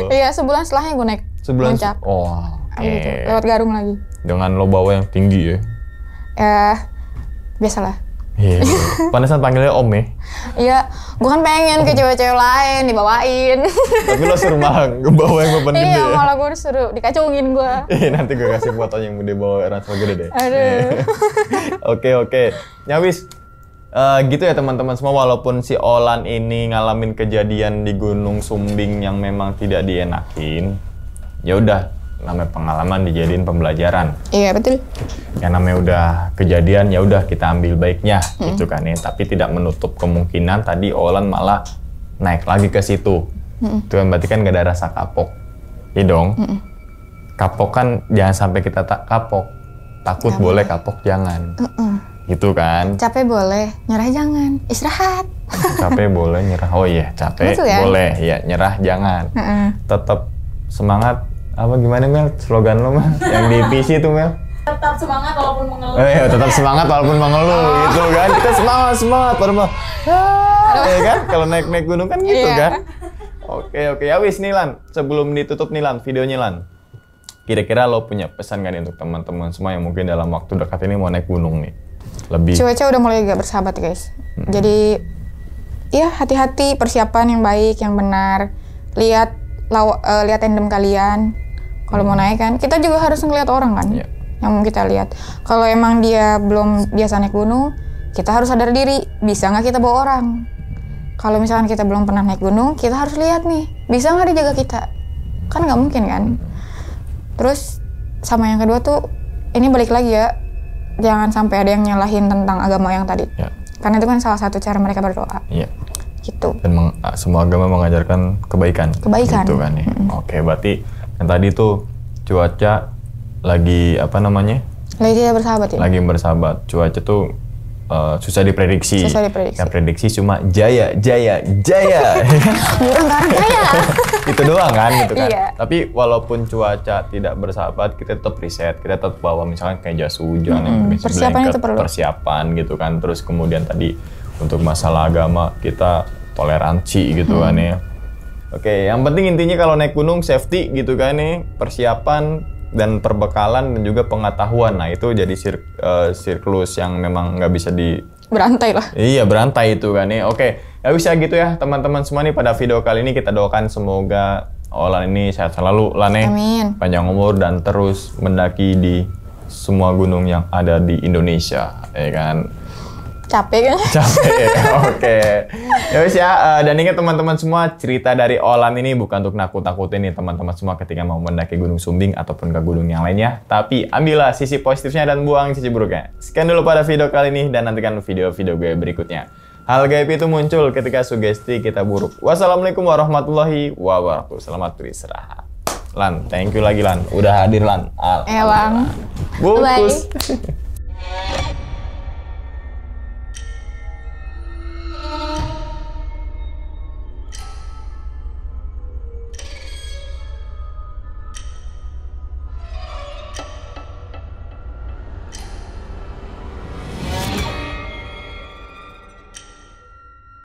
Iya, sebulan setelahnya gue naik. Puncak. Gitu. Lewat Garung lagi. Dengan lo bawa yang tinggi ya? Biasalah. Iya. Panesan panggilnya Om ya? Iya, gue kan pengen ke cewek-cewek lain dibawain. Tapi lo suruh malah ngebawa yang beban gede ya? Iya, malah gue disuruh dikacungin gue. Nanti gue kasih fotonya yang udah bawa ransel gede deh. Aduh. Oke. Nyawis. Gitu ya teman-teman semua, walaupun si Olan ini ngalamin kejadian di Gunung Sumbing yang memang tidak dienakin, ya udah, namanya pengalaman dijadiin pembelajaran. Iya, betul. Yang namanya udah kejadian, ya udah kita ambil baiknya gitu kan ya. Tapi tidak menutup kemungkinan tadi Olan malah naik lagi ke situ. Itu kan berarti kan gak ada rasa kapok. Iya dong. Kapok kan jangan sampai kita tak kapok. Takut boleh, kapok jangan. Gitu kan. Capek boleh, nyerah jangan. Istirahat. Capek boleh, nyerah. Oh iya, capek ya? boleh, ya nyerah jangan. Tetap semangat. Apa gimana Mel? Slogan lo Mel? Yang di PC itu Mel? Tetap semangat walaupun mengeluh. Iya, tetap semangat walaupun mengeluh gitu kan. Kita semangat walaupun ya kan? Kalau naik gunung kan gitu kan. Oke. Ya wis nih Lan, sebelum ditutup nih Lan, videonya Lan. Kira-kira lo punya pesan gak nih untuk teman-teman semua yang mungkin dalam waktu dekat ini mau naik gunung nih? Cuaca udah mulai gak bersahabat guys. Jadi ya hati-hati, persiapan yang baik, yang benar. Lihat tandem kalian. Kalau mau naik kan, kita juga harus ngeliat orang kan. Yang mau kita lihat. Kalau emang dia belum biasa naik gunung, kita harus sadar diri. Bisa nggak kita bawa orang? Kalau misalkan kita belum pernah naik gunung, kita harus lihat nih. Bisa nggak dijaga kita? Kan nggak mungkin kan. Terus sama yang kedua tuh, ini balik lagi ya. Jangan sampai ada yang nyalahin tentang agama yang tadi. Karena itu kan salah satu cara mereka berdoa. Gitu. Dan semua agama mengajarkan kebaikan. Gitu kan ya. Oke, berarti yang tadi tuh cuaca lagi apa namanya? Lagi tidak bersahabat ya. Lagi bersahabat. Cuaca tuh susah diprediksi. Yang prediksi cuma jaya. Bukan karena jaya. Itu doang kan gitu kan. Iya. Tapi walaupun cuaca tidak bersahabat, kita tetap riset, kita tetap bawa misalkan kayak jas hujan, persiapan itu perlu. Persiapan gitu kan. Terus kemudian tadi untuk masalah agama kita toleransi gitu kan ya. Oke, yang penting intinya kalau naik gunung safety gitu kan nih, persiapan dan perbekalan dan juga pengetahuan. Nah itu jadi siklus yang memang nggak bisa berantai lah. Iya, berantai itu kan ya. Oke, ya bisa gitu ya teman-teman semua nih, pada video kali ini kita doakan semoga Olan ini sehat selalu Lan ya. Amin. Panjang umur dan terus mendaki di semua gunung yang ada di Indonesia, ya kan. Capek kan? Capek. Oke. Ya wis ya, dan ingat teman-teman semua, cerita dari Olan ini bukan untuk nakut-nakutin nih teman-teman semua ketika mau mendaki Gunung Sumbing ataupun ke gunung yang lainnya, tapi ambillah sisi positifnya dan buang sisi buruknya. Sekian dulu pada video kali ini dan nantikan video-video gue berikutnya. Hal gaib itu muncul ketika sugesti kita buruk. Wassalamualaikum warahmatullahi wabarakatuh. Selamat beristirahat. Lan, thank you lagi Lan. Udah hadir Lan. Bang. Bungkus.